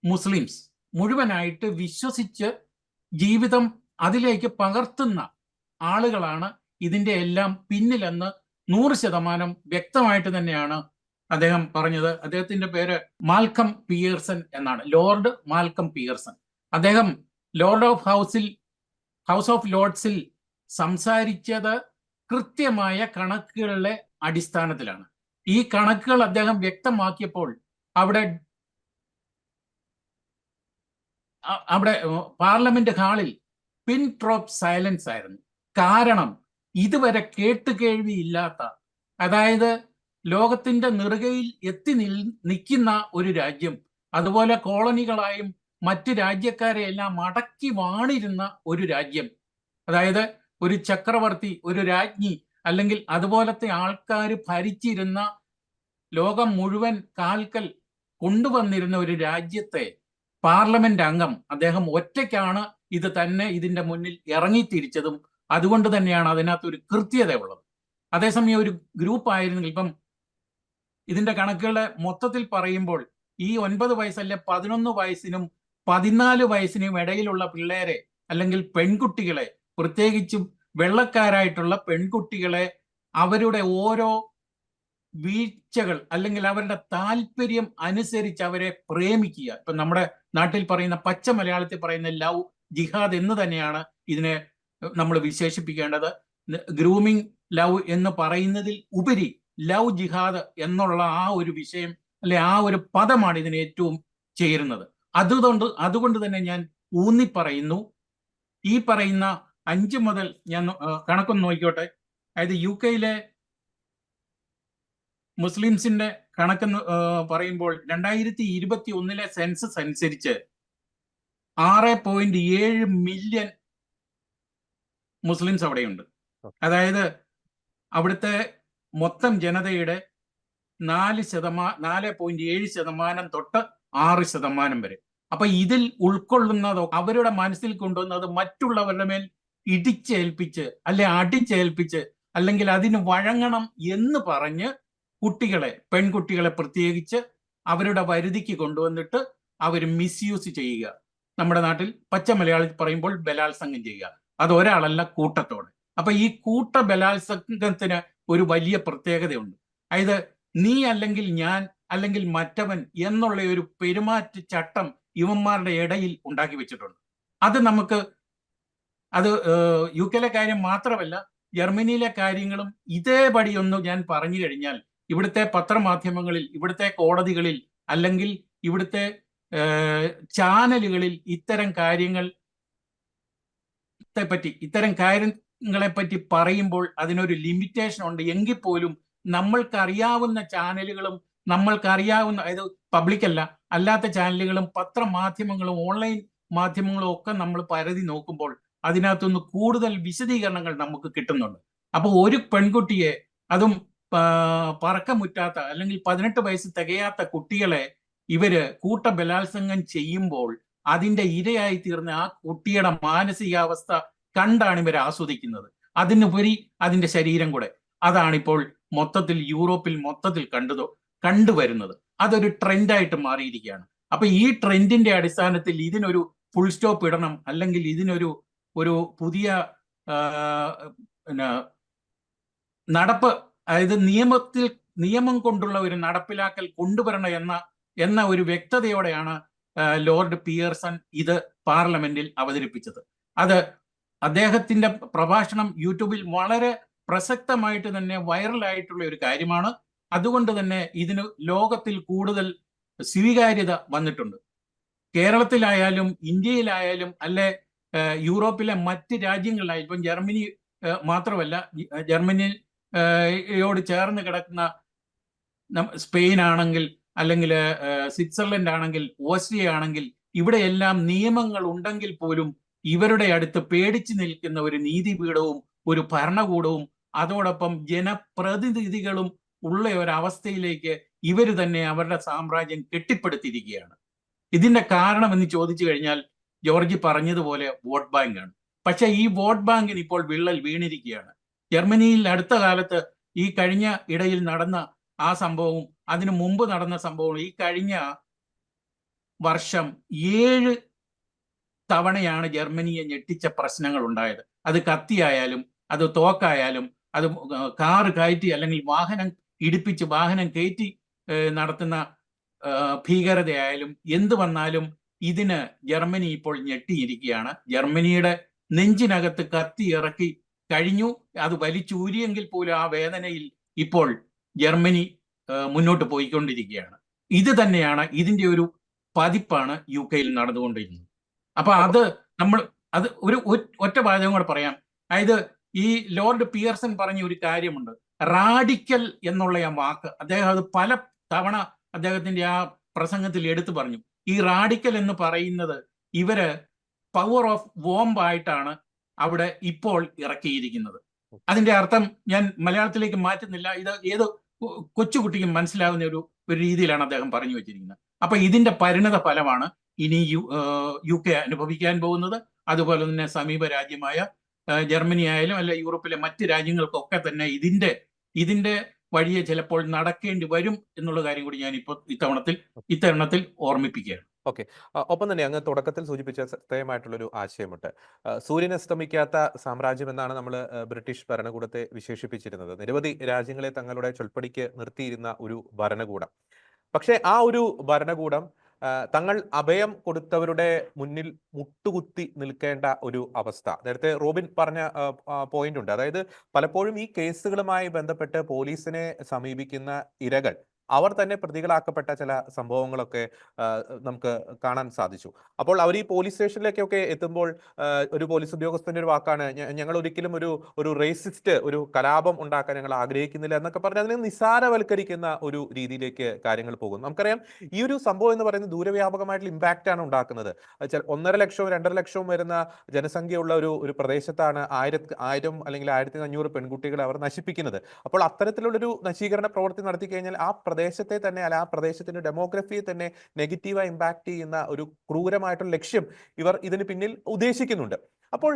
മുസ്ലിംസ് മുഴുവനായിട്ട് വിശ്വസിച്ച് ജീവിതം അതിലേക്ക് പകർത്തുന്ന ആളുകളാണ് ഇതിന്റെ എല്ലാം പിന്നിലെന്ന് 100% വ്യക്തമായിട്ട് തന്നെയാണ് അദ്ദേഹം പറഞ്ഞത്. അദ്ദേഹത്തിന്റെ പേര് മാൽക്കം പിയേഴ്സൺ എന്നാണ്, ലോർഡ് മാൽക്കം പിയേഴ്സൺ. അദ്ദേഹം ഹൗസ് ഓഫ് ലോർഡ്സിൽ സംസാരിച്ചത് കൃത്യമായ കണക്കുകളുടെ അടിസ്ഥാനത്തിലാണ്. ഈ കണക്കുകൾ അദ്ദേഹം വ്യക്തമാക്കിയപ്പോൾ അവിടെ പാർലമെന്റ് ഹാളിൽ പിൻ ഡ്രോപ്പ് സൈലൻസ് ആയിരുന്നു. കാരണം ഇതുവരെ കേട്ടുകേഴ്വിയില്ലാത്ത, അതായത് ലോകത്തിന്റെ നെറുകയിൽ എത്തി നിൽക്കുന്ന ഒരു രാജ്യം, അതുപോലെ കോളനികളായും മറ്റ് രാജ്യക്കാരെ എല്ലാം അടക്കി വാണിരുന്ന ഒരു രാജ്യം, അതായത് ഒരു ചക്രവർത്തി, ഒരു രാജ്ഞി അല്ലെങ്കിൽ അതുപോലത്തെ ആൾക്കാർ ഭരിച്ചിരുന്ന, ലോകം മുഴുവൻ കാൽക്കൽ കൊണ്ടുവന്നിരുന്ന ഒരു രാജ്യത്തെ പാർലമെന്റ് അംഗം അദ്ദേഹം ഒറ്റയ്ക്കാണ് ഇത് തന്നെ ഇതിന്റെ മുന്നിൽ ഇറങ്ങിത്തിരിച്ചതും. അതുകൊണ്ട് തന്നെയാണ് അതിനകത്ത് ഒരു കൃത്യത ഉള്ളത്. അതേസമയം ഒരു ഗ്രൂപ്പ് ആയിരുന്നെങ്കിൽ, ഇപ്പം ഇതിന്റെ കണക്കുകളെ മൊത്തത്തിൽ പറയുമ്പോൾ ഈ 9 വയസ്സല്ല 11 വയസ്സിനും 14 വയസ്സിനും ഇടയിലുള്ള പിള്ളേരെ അല്ലെങ്കിൽ പെൺകുട്ടികളെ, പ്രത്യേകിച്ചും വെള്ളക്കാരായിട്ടുള്ള പെൺകുട്ടികളെ അവരുടെ ഓരോ വീഴ്ചകൾ അല്ലെങ്കിൽ അവരുടെ താല്പര്യം അനുസരിച്ച് അവരെ പ്രേമിക്കുക. ഇപ്പൊ നമ്മുടെ നാട്ടിൽ പറയുന്ന, പച്ച മലയാളത്തിൽ പറയുന്ന ലവ് ജിഹാദ് എന്ന് തന്നെയാണ് ഇതിനെ നമ്മൾ വിശേഷിപ്പിക്കേണ്ടത്. ഗ്രൂമിംഗ് ലവ് എന്ന് പറയുന്നതിൽ ഉപരി ലവ് ജിഹാദ് എന്നുള്ള ആ ഒരു വിഷയം, അല്ലെ ആ ഒരു പദമാണ് ഇതിന് ഏറ്റവും ചേരുന്നത്. അതുകൊണ്ട് തന്നെ ഞാൻ ഊന്നി പറയുന്നു, ഈ പറയുന്ന 5 മുതൽ ഞാൻ കണക്കൊന്ന് നോക്കിക്കോട്ടെ. അതായത് യു കെയിലെ മുസ്ലിംസിന്റെ കണക്കെന്ന് പറയുമ്പോൾ 2021 സെൻസസ് അനുസരിച്ച് 6.7 മില്യൺ മുസ്ലിംസ് അവിടെയുണ്ട്. അതായത് അവിടുത്തെ മൊത്തം ജനതയുടെ 4.7% തൊട്ട് 6% വരെ. അപ്പൊ ഇതിൽ ഉൾക്കൊള്ളുന്നതോ അവരുടെ മനസ്സിൽ കൊണ്ടുവന്നത് മറ്റുള്ളവരുടെ മേൽ ഇടിച്ചേൽപ്പിച്ച്, അല്ലെ അടിച്ചേൽപ്പിച്ച്, അല്ലെങ്കിൽ അതിന് വഴങ്ങണം എന്ന് പറഞ്ഞ് കുട്ടികളെ, പെൺകുട്ടികളെ പ്രത്യേകിച്ച് അവരുടെ വരുതിക്ക് കൊണ്ടുവന്നിട്ട് അവർ മിസ്യൂസ് ചെയ്യുക. നമ്മുടെ നാട്ടിൽ പച്ച മലയാളത്തിൽ പറയുമ്പോൾ ബലാത്സംഗം ചെയ്യുക. അത് ഒരാളല്ല, കൂട്ടത്തോടെ. അപ്പൊ ഈ കൂട്ട ബലാത്സംഗത്തിന് ഒരു വലിയ പ്രത്യേകതയുണ്ട്. അതായത് നീ അല്ലെങ്കിൽ ഞാൻ അല്ലെങ്കിൽ മറ്റവൻ എന്നുള്ള ഒരു പെരുമാറ്റ ചട്ടം ഇവന്മാരുടെ ഇടയിൽ ഉണ്ടാക്കി വെച്ചിട്ടുണ്ട്. അത് യു കെയിലെ കാര്യം മാത്രമല്ല, ജർമ്മനിയിലെ കാര്യങ്ങളും ഇതേപടി ഒന്ന് ഞാൻ പറഞ്ഞു കഴിഞ്ഞാൽ, ഇവിടുത്തെ പത്രമാധ്യമങ്ങളിൽ, ഇവിടുത്തെ കോടതികളിൽ, അല്ലെങ്കിൽ ഇവിടുത്തെ ചാനലുകളിൽ ഇത്തരം കാര്യങ്ങളെ പറ്റി പറയുമ്പോൾ അതിനൊരു ലിമിറ്റേഷൻ ഉണ്ട്. എങ്കിൽ പോലും നമ്മൾക്കറിയാവുന്ന ചാനലുകളും നമ്മൾക്കറിയാവുന്ന, അതായത് പബ്ലിക് അല്ലാത്ത ചാനലുകളും പത്രമാധ്യമങ്ങളും ഓൺലൈൻ മാധ്യമങ്ങളും ഒക്കെ നമ്മൾ പരതി നോക്കുമ്പോൾ അതിനകത്തുനിന്ന് കൂടുതൽ വിശദീകരണങ്ങൾ നമുക്ക് കിട്ടുന്നുണ്ട്. അപ്പോൾ ഒരു പെൺകുട്ടിയെ, അതും പറക്കമുറ്റാത്ത അല്ലെങ്കിൽ 18 വയസ്സ് തികയാത്ത കുട്ടികളെ ഇവര് കൂട്ട ബലാത്സംഗം ചെയ്യുമ്പോൾ അതിന്റെ ഇരയായി തീർന്ന ആ കുട്ടിയുടെ മാനസികാവസ്ഥ കണ്ടാണ് ഇവർ ആസ്വദിക്കുന്നത്. അതിനുപരി അതിന്റെ ശരീരം കൂടെ. അതാണിപ്പോൾ മൊത്തത്തിൽ യൂറോപ്പിൽ കണ്ടുവരുന്നത്. അതൊരു ട്രെൻഡായിട്ട് മാറിയിരിക്കുകയാണ്. അപ്പൊ ഈ ട്രെൻഡിന്റെ അടിസ്ഥാനത്തിൽ ഇതിനൊരു ഫുൾ സ്റ്റോപ്പ് ഇടണം, അല്ലെങ്കിൽ ഇതിനൊരു പുതിയ നടപ്പ്, അതായത് നിയമം കൊണ്ടുള്ള ഒരു നടപ്പിലാക്കൽ കൊണ്ടുവരണം എന്ന ഒരു വ്യക്തതയോടെയാണ് ലോർഡ് പിയേഴ്സൺ ഇത് പാർലമെന്റിൽ അവതരിപ്പിച്ചത്. അത് അദ്ദേഹത്തിന്റെ പ്രഭാഷണം യൂട്യൂബിൽ വളരെ പ്രസക്തമായിട്ട് തന്നെ വൈറലായിട്ടുള്ള ഒരു കാര്യമാണ്. അതുകൊണ്ട് തന്നെ ഇതിന് ലോകത്തിൽ കൂടുതൽ സ്വീകാര്യത വന്നിട്ടുണ്ട്. കേരളത്തിലായാലും ഇന്ത്യയിലായാലും അല്ലെ യൂറോപ്പിലെ മറ്റ് രാജ്യങ്ങളിലായാലും, ഇപ്പം ജർമ്മനി മാത്രമല്ല, ജർമ്മനിയോട് ചേർന്ന് കിടക്കുന്ന സ്പെയിൻ ആണെങ്കിൽ, അല്ലെങ്കിൽ സ്വിറ്റ്സർലൻഡ് ആണെങ്കിൽ, ഓസ്ട്രിയ ആണെങ്കിൽ, ഇവിടെയെല്ലാം നിയമങ്ങൾ ഉണ്ടെങ്കിൽ പോലും ഇവരുടെ അടുത്ത് പേടിച്ചു നിൽക്കുന്ന ഒരു നീതിപീഠവും ഒരു ഭരണകൂടവും അതോടൊപ്പം ജനപ്രതിനിധികളും ഉള്ള ഒരവസ്ഥയിലേക്ക് ഇവർ തന്നെ അവരുടെ സാമ്രാജ്യം കെട്ടിപ്പടുത്തിരിക്കുകയാണ്. ഇതിന്റെ കാരണം എന്ന് ചോദിച്ചു കഴിഞ്ഞാൽ ജോർജ് പറഞ്ഞതുപോലെ വോട്ട് ബാങ്ക് ആണ്. പക്ഷെ ഈ വോട്ട് ബാങ്കിന് ഇപ്പോൾ വിള്ളൽ വീണിരിക്കുകയാണ്. ജർമ്മനിയിൽ അടുത്ത കാലത്ത് ഈ കഴിഞ്ഞ ഇടയിൽ നടന്ന ആ സംഭവവും അതിനു മുമ്പ് നടന്ന സംഭവവും ഈ കഴിഞ്ഞ വർഷം 7 തവണയാണ് ജർമ്മനിയെ ഞെട്ടിച്ച പ്രശ്നങ്ങൾ ഉണ്ടായത്. അത് കത്തിയായാലും, അത് തോക്കായാലും, അത് കാറ് കയറ്റി അല്ലെങ്കിൽ വാഹനം ഇടിപ്പിച്ച് വാഹനം കയറ്റി നടത്തുന്ന ഭീകരതയായാലും എന്ത് വന്നാലും ഇതിന് ജർമ്മനി ഇപ്പോൾ ഞെട്ടിയിരിക്കുകയാണ്. ജർമ്മനിയുടെ നെഞ്ചിനകത്ത് കത്തി ഇറക്കി കഴിഞ്ഞു. അത് വലിച്ചൂരിയെങ്കിൽ പോലും ആ വേദനയിൽ ഇപ്പോൾ ജർമ്മനി മുന്നോട്ട് പോയിക്കൊണ്ടിരിക്കുകയാണ്. ഇത് തന്നെയാണ് ഇതിന്റെ ഒരു പതിപ്പാണ് UK നടന്നുകൊണ്ടിരിക്കുന്നത്. അപ്പൊ അത് ഒരു ഒറ്റ വാചകം കൂടെ പറയാം. അതായത് ഈ ലോർഡ് പിയർസൺ പറഞ്ഞ ഒരു കാര്യമുണ്ട്, റാഡിക്കൽ എന്നുള്ള ആ വാക്ക് അദ്ദേഹം അത് പല തവണ അദ്ദേഹത്തിന്റെ ആ പ്രസംഗത്തിൽ എടുത്തു പറഞ്ഞു. ഈ റാഡിക്കൽ എന്ന് പറയുന്നത് ഇവര് പവർ ഓഫ് ബോംബ് ആയിട്ടാണ് അവിടെ ഇപ്പോൾ ഇറക്കിയിരിക്കുന്നത്. അതിന്റെ അർത്ഥം ഞാൻ മലയാളത്തിലേക്ക് മാറ്റുന്നില്ല, ഇത് ഏത് കൊച്ചുകുട്ടിക്കും മനസ്സിലാകുന്ന ഒരു രീതിയിലാണ് അദ്ദേഹം പറഞ്ഞു വെച്ചിരിക്കുന്നത്. അപ്പൊ ഇതിന്റെ പരിണത ഫലമാണ് ഇനി UK അനുഭവിക്കാൻ പോകുന്നത്. അതുപോലെ തന്നെ സമീപ രാജ്യമായ ജർമ്മനി ആയാലും അല്ല യൂറോപ്പിലെ മറ്റ് രാജ്യങ്ങൾക്കൊക്കെ തന്നെ ഇതിന്റെ വഴിയെ ചിലപ്പോൾ നടക്കേണ്ടി വരും എന്നുള്ള കാര്യം കൂടി ഞാൻ ഇപ്പോൾ ഇത്തരുണത്തിൽ ഓർമ്മിപ്പിക്കുകയാണ്.
ഓക്കെ. ഒപ്പം തന്നെ അങ്ങ് തുടക്കത്തിൽ സൂചിപ്പിച്ച ശ്രദ്ധേയമായിട്ടുള്ളൊരു ആശയമുണ്ട്. സൂര്യൻ അസ്തമിക്കാത്ത സാമ്രാജ്യം എന്നാണ് നമ്മൾ ബ്രിട്ടീഷ് ഭരണകൂടത്തെ വിശേഷിപ്പിച്ചിരുന്നത്. നിരവധി രാജ്യങ്ങളെ തങ്ങളുടെ ചൊൽപ്പടിക്ക് നിർത്തിയിരുന്ന ഒരു ഭരണകൂടം. പക്ഷേ ആ ഒരു ഭരണകൂടം തങ്ങൾ അഭയം കൊടുത്തവരുടെ മുന്നിൽ മുട്ടുകുത്തി നിൽക്കേണ്ട ഒരു അവസ്ഥ. നേരത്തെ റോബിൻ പറഞ്ഞ പോയിന്റ് ഉണ്ട്. അതായത് പലപ്പോഴും ഈ കേസുകളുമായി ബന്ധപ്പെട്ട് പോലീസിനെ സമീപിക്കുന്ന ഇരകൾ അവർ തന്നെ പ്രതികളാക്കപ്പെട്ട ചില സംഭവങ്ങളൊക്കെ നമുക്ക് കാണാൻ സാധിച്ചു. അപ്പോൾ അവർ ഈ പോലീസ് സ്റ്റേഷനിലേക്കൊക്കെ എത്തുമ്പോൾ ഒരു പോലീസ് ഉദ്യോഗസ്ഥന്റെ ഒരു വാക്കാണ്, ഞങ്ങൾ ഒരിക്കലും ഒരു റേസിസ്റ്റ് ഒരു കലാപം ഉണ്ടാക്കാൻ ഞങ്ങൾ ആഗ്രഹിക്കുന്നില്ല എന്നൊക്കെ പറഞ്ഞ് അതിനെ നിസാരവൽക്കരിക്കുന്ന ഒരു രീതിയിലേക്ക് കാര്യങ്ങൾ പോകുന്നു. നമുക്കറിയാം ഈ ഒരു സംഭവം എന്ന് പറയുന്നത് ദൂരവ്യാപകമായിട്ടുള്ള ഇമ്പാക്റ്റ് ആണ് ഉണ്ടാക്കുന്നത്. 1.5 ലക്ഷവും 2.5 ലക്ഷവും വരുന്ന ജനസംഖ്യയുള്ള ഒരു പ്രദേശത്താണ് 1000 അല്ലെങ്കിൽ 1500 പെൺകുട്ടികളെ അവർ നശിപ്പിക്കുന്നത്. അപ്പോൾ അത്തരത്തിലുള്ളൊരു നശീകരണ പ്രവൃത്തി നടത്തി കഴിഞ്ഞാൽ ആ പ്രദേശത്തെ തന്നെ അല്ല ആ പ്രദേശത്തിന്റെ ഡെമോഗ്രഫിയെ തന്നെ നെഗറ്റീവായി ഇമ്പാക്ട് ചെയ്യുന്ന ഒരു ക്രൂരമായിട്ടുള്ള ലക്ഷ്യം ഇവർ ഇതിന് പിന്നിൽ ഉദ്ദേശിക്കുന്നുണ്ട്. അപ്പോൾ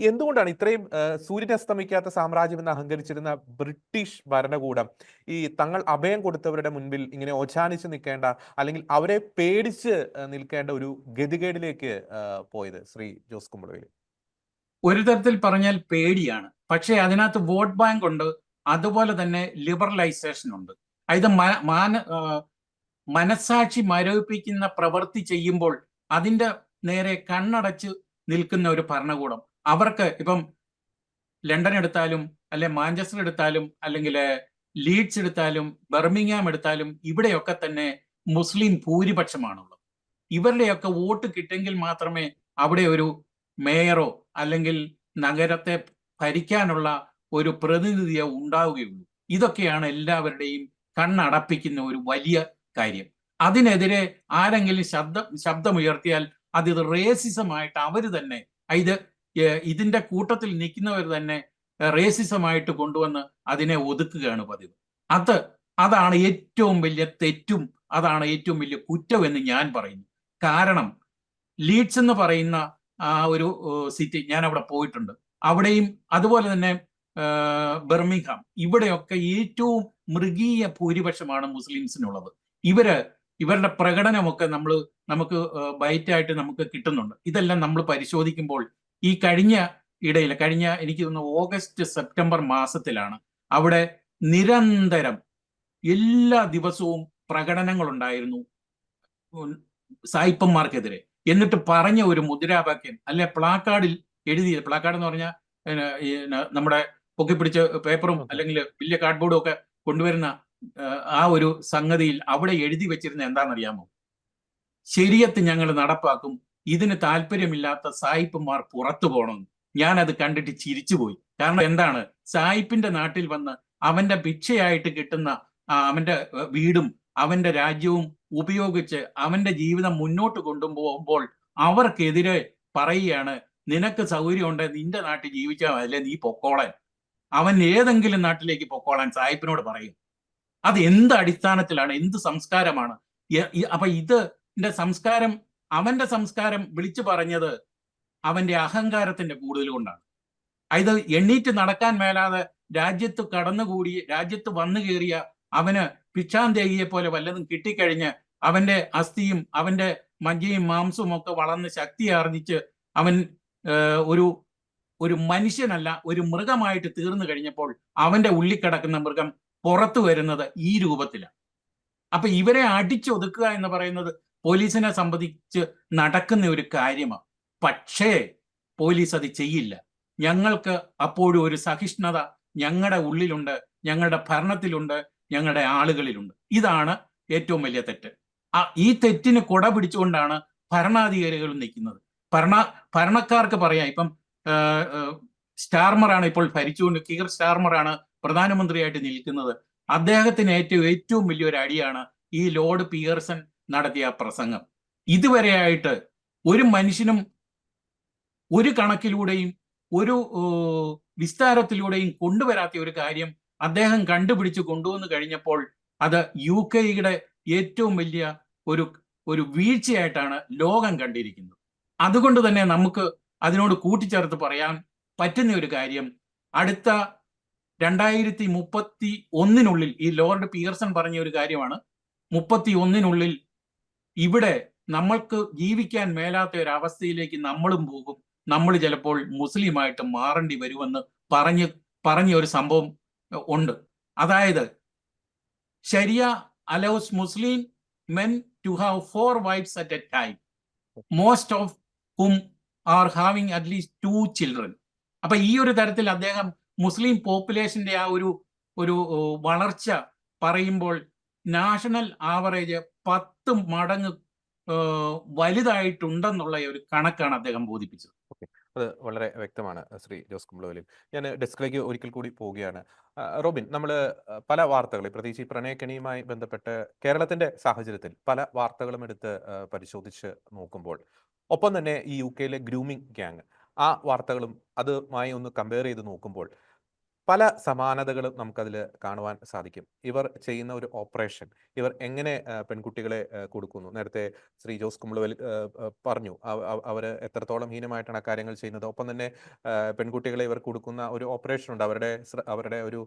എന്തുകൊണ്ടാണ് ഇത്രയും സൂര്യൻ അസ്തമിക്കാത്ത സാമ്രാജ്യം എന്ന് അഹങ്കരിച്ചിരുന്ന ബ്രിട്ടീഷ് ഭരണകൂടം ഈ തങ്ങൾ അഭയം കൊടുത്തവരുടെ മുൻപിൽ ഇങ്ങനെ ഓച്ചാനിച്ച് നിൽക്കേണ്ട അല്ലെങ്കിൽ അവരെ പേടിച്ച് നിൽക്കേണ്ട ഒരു ഗതികേടിലേക്ക് പോയത്? ശ്രീ ജോസ് കുമ്പളവേൽ.
ഒരു തരത്തിൽ പറഞ്ഞാൽ പേടിയാണ്. പക്ഷേ അതിനകത്ത് വോട്ട് ബാങ്ക് ഉണ്ട്, അതുപോലെ തന്നെ ലിബറലൈസേഷൻ ഉണ്ട്. ഇത് മനസാക്ഷി മരവിപ്പിക്കുന്ന പ്രവൃത്തി ചെയ്യുമ്പോൾ അതിന്റെ നേരെ കണ്ണടച്ച് നിൽക്കുന്ന ഒരു ഭരണകൂടം. അവർക്ക് ഇപ്പം ലണ്ടൻ എടുത്താലും അല്ലെ മാഞ്ചസ്റ്റർ എടുത്താലും അല്ലെങ്കിൽ ലീഡ്സ് എടുത്താലും ബർമിംഗ്ഹാം എടുത്താലും ഇവിടെയൊക്കെ തന്നെ മുസ്ലിം ഭൂരിപക്ഷമാണുള്ളത്. ഇവരുടെയൊക്കെ വോട്ട് കിട്ടിയെങ്കിൽ മാത്രമേ അവിടെ ഒരു മേയറോ അല്ലെങ്കിൽ നഗരത്തെ ഭരിക്കാനുള്ള ഒരു പ്രതിനിധിയോ ഉണ്ടാവുകയുള്ളൂ. ഇതൊക്കെയാണ് എല്ലാവരുടെയും കണ്ണടപ്പിക്കുന്ന ഒരു വലിയ കാര്യം. അതിനെതിരെ ആരെങ്കിലും ശബ്ദമുയർത്തിയാൽ അത് റേസിസമായിട്ട് അവർ തന്നെ ഇതിന്റെ കൂട്ടത്തിൽ നിൽക്കുന്നവർ തന്നെ റേസിസമായിട്ട് കൊണ്ടുവന്ന് അതിനെ ഒതുക്കുകയാണ് പതിവ്. അതാണ് ഏറ്റവും വലിയ തെറ്റും അതാണ് ഏറ്റവും വലിയ കുറ്റം എന്ന് ഞാൻ പറയുന്നു. കാരണം ലീഡ്സ് എന്ന് പറയുന്ന ആ ഒരു സിറ്റി ഞാൻ അവിടെ പോയിട്ടുണ്ട്. അവിടെയും അതുപോലെ തന്നെ ബർമിംഗ്ഹാം, ഇവിടെയൊക്കെ ഏറ്റവും മൃഗീയ ഭൂരിപക്ഷമാണ് മുസ്ലിംസിനുള്ളത്. ഇവരുടെ പ്രകടനമൊക്കെ നമുക്ക് ബൈറ്റായിട്ട് നമുക്ക് കിട്ടുന്നുണ്ട്. ഇതെല്ലാം നമ്മൾ പരിശോധിക്കുമ്പോൾ ഈ കഴിഞ്ഞ എനിക്ക് തോന്നുന്നു ഓഗസ്റ്റ് സെപ്റ്റംബർ മാസത്തിലാണ് അവിടെ നിരന്തരം എല്ലാ ദിവസവും പ്രകടനങ്ങൾ ഉണ്ടായിരുന്നു സായിപ്പന്മാർക്കെതിരെ. എന്നിട്ട് പറഞ്ഞ ഒരു മുദ്രാവാക്യം അല്ലെ പ്ലാക്കാർഡിൽ എഴുതിയത്, പ്ലാക്കാർഡ് എന്ന് പറഞ്ഞാൽ നമ്മുടെ പൊക്കിപ്പിടിച്ച പേപ്പറും അല്ലെങ്കിൽ വലിയ കാർഡ്ബോർഡും ഒക്കെ കൊണ്ടുവരുന്ന ആ ഒരു സംഗതിയിൽ അവിടെ എഴുതി വെച്ചിരുന്ന എന്താണെന്നറിയാമോ? ശരീഅത്ത് ഞങ്ങൾ നടപ്പാക്കും, ഇതിന് താല്പര്യമില്ലാത്ത സായിപ്പന്മാർ പുറത്തു പോകണമെന്ന്. ഞാനത് കണ്ടിട്ട് ചിരിച്ചുപോയി. കാരണം എന്താണ്, സായിപ്പിന്റെ നാട്ടിൽ വന്ന് അവന്റെ ഭിക്ഷയായിട്ട് കിട്ടുന്ന അവന്റെ വീടും അവന്റെ രാജ്യവും ഉപയോഗിച്ച് അവന്റെ ജീവിതം മുന്നോട്ട് കൊണ്ടുപോകുമ്പോൾ അവർക്കെതിരെ പറയുകയാണ്, നിനക്ക് സൗകര്യം ഉണ്ട് നിന്റെ നാട്ടിൽ ജീവിച്ചാൽ അല്ലെ നീ പൊക്കോളാൻ. അവൻ ഏതെങ്കിലും നാട്ടിലേക്ക് പൊക്കോളാൻ സായിപ്പിനോട് പറയും. അത് എന്ത് അടിസ്ഥാനത്തിലാണ്, എന്ത് സംസ്കാരമാണ്? അപ്പൊ ഇതിന്റെ സംസ്കാരം, അവന്റെ സംസ്കാരം വിളിച്ചു പറഞ്ഞത് അവന്റെ അഹങ്കാരത്തിന്റെ കൂടുതൽ കൊണ്ടാണ്. ഇത് എണ്ണീറ്റ് നടക്കാൻ മേലാതെ രാജ്യത്ത് കടന്നുകൂടി രാജ്യത്ത് വന്നു കയറിയ അവന് ഭിക്ഷാന്തേകിയെ പോലെ വല്ലതും കിട്ടിക്കഴിഞ്ഞ് അവന്റെ അസ്ഥിയും അവന്റെ മജ്ജയും മാംസവും ഒക്കെ വളർന്ന് ശക്തി ആർജിച്ച് അവൻ ഒരു ഒരു മനുഷ്യനല്ല ഒരു മൃഗമായിട്ട് തീർന്നു കഴിഞ്ഞപ്പോൾ അവന്റെ ഉള്ളിൽ കിടക്കുന്ന മൃഗം പുറത്തു വരുന്നത് ഈ രൂപത്തിലാണ്. അപ്പൊ ഇവരെ അടിച്ചൊതുക്കുക എന്ന് പറയുന്നത് പോലീസിനെ സംബന്ധിച്ച് നടക്കുന്ന ഒരു കാര്യമാണ്. പക്ഷേ പോലീസ് അത് ചെയ്യില്ല. ഞങ്ങൾക്ക് അപ്പോഴും ഒരു സഹിഷ്ണുത ഞങ്ങളുടെ ഉള്ളിലുണ്ട്, ഞങ്ങളുടെ ഭരണത്തിലുണ്ട്, ഞങ്ങളുടെ ആളുകളിലുണ്ട്. ഇതാണ് ഏറ്റവും വലിയ തെറ്റ്. ഈ തെറ്റിന് കൊട പിടിച്ചുകൊണ്ടാണ് ഭരണാധികാരികൾ നിൽക്കുന്നത്. ഭരണക്കാർക്ക് പറയാം, ഇപ്പം സ്റ്റാർമറാണ് ഇപ്പോൾ ഭരിച്ചുകൊണ്ട്, കീർ സ്റ്റാർമറാണ് പ്രധാനമന്ത്രിയായിട്ട് നിൽക്കുന്നത്. അദ്ദേഹത്തിന് ഏറ്റവും വലിയൊരു അടിയാണ് ഈ ലോർഡ് പിയർസൺ നടത്തിയ പ്രസംഗം. ഇതുവരെയായിട്ട് ഒരു മനുഷ്യനും ഒരു കണക്കിലൂടെയും ഒരു വിസ്താരത്തിലൂടെയും കൊണ്ടുവരാത്ത ഒരു കാര്യം അദ്ദേഹം കണ്ടുപിടിച്ച് കൊണ്ടുവന്നു കഴിഞ്ഞപ്പോൾ അത് UK-യുടെ ഏറ്റവും വലിയ ഒരു വീഴ്ചയായിട്ടാണ് ലോകം കണ്ടിരിക്കുന്നത്. അതുകൊണ്ട് തന്നെ നമുക്ക് അതിനോട് കൂട്ടിച്ചേർത്ത് പറയാൻ പറ്റുന്ന ഒരു കാര്യം, അടുത്ത 2031 ഈ ലോർഡ് പിയർസൺ പറഞ്ഞ ഒരു കാര്യമാണ്, 31 ഇവിടെ നമ്മൾക്ക് ജീവിക്കാൻ മേലാത്ത ഒരു അവസ്ഥയിലേക്ക് നമ്മളും പോകും, നമ്മൾ ചിലപ്പോൾ മുസ്ലിമായിട്ട് മാറേണ്ടി വരുമെന്ന് പറഞ്ഞ ഒരു സംഭവം ഉണ്ട്. അതായത് ശരിയ allows Muslim men to have 4 wives at a time, most of whom are having at least 2 children. അപ്പൊ ഈ ഒരു തരത്തിൽ അദ്ദേഹം മുസ്ലിം പോപ്പുലേഷന്റെ ആ ഒരു വളർച്ച പറയുമ്പോൾ നാഷണൽ ആവറേജ് 10 മടങ്ങ് വലുതായിട്ടുണ്ടെന്നുള്ള ഒരു കണക്കാണ് അദ്ദേഹം ബോധിപ്പിച്ചത്.
അത് വളരെ വ്യക്തമാണ് ശ്രീ ജോസ് കുമ്പളവേലിൽ. ഞാൻ ഡെസ്കിലേക്ക് ഒരിക്കൽ കൂടി പോവുകയാണ്. റോബിൻ, നമ്മൾ പല വാർത്തകൾ, പ്രത്യേകിച്ച് ഈ പ്രണയക്കണിയുമായി ബന്ധപ്പെട്ട് കേരളത്തിന്റെ സാഹചര്യത്തിൽ പല വാർത്തകളും എടുത്ത് പരിശോധിച്ച് നോക്കുമ്പോൾ, ഒപ്പം തന്നെ ഈ UK-യിലെ ഗ്രൂമിംഗ് ഗ്യാങ്, ആ വാർത്തകളും അതുമായി ഒന്ന് കമ്പയർ ചെയ്ത് നോക്കുമ്പോൾ പല സമാനതകളും നമുക്കതിൽ കാണുവാൻ സാധിക്കും. ഇവർ ചെയ്യുന്ന ഒരു ഓപ്പറേഷൻ, ഇവർ എങ്ങനെ പെൺകുട്ടികളെ കൊടുക്കുന്നു. നേരത്തെ ശ്രീ ജോസ് കുമ്പളവേൽ പറഞ്ഞു അവർ എത്രത്തോളം ഹീനമായിട്ടാണ് ആ കാര്യങ്ങൾ ചെയ്യുന്നത്. ഒപ്പം തന്നെ പെൺകുട്ടികളെ ഇവർ കൊടുക്കുന്ന ഒരു ഓപ്പറേഷൻ ഉണ്ട്. അവരുടെ ഒരു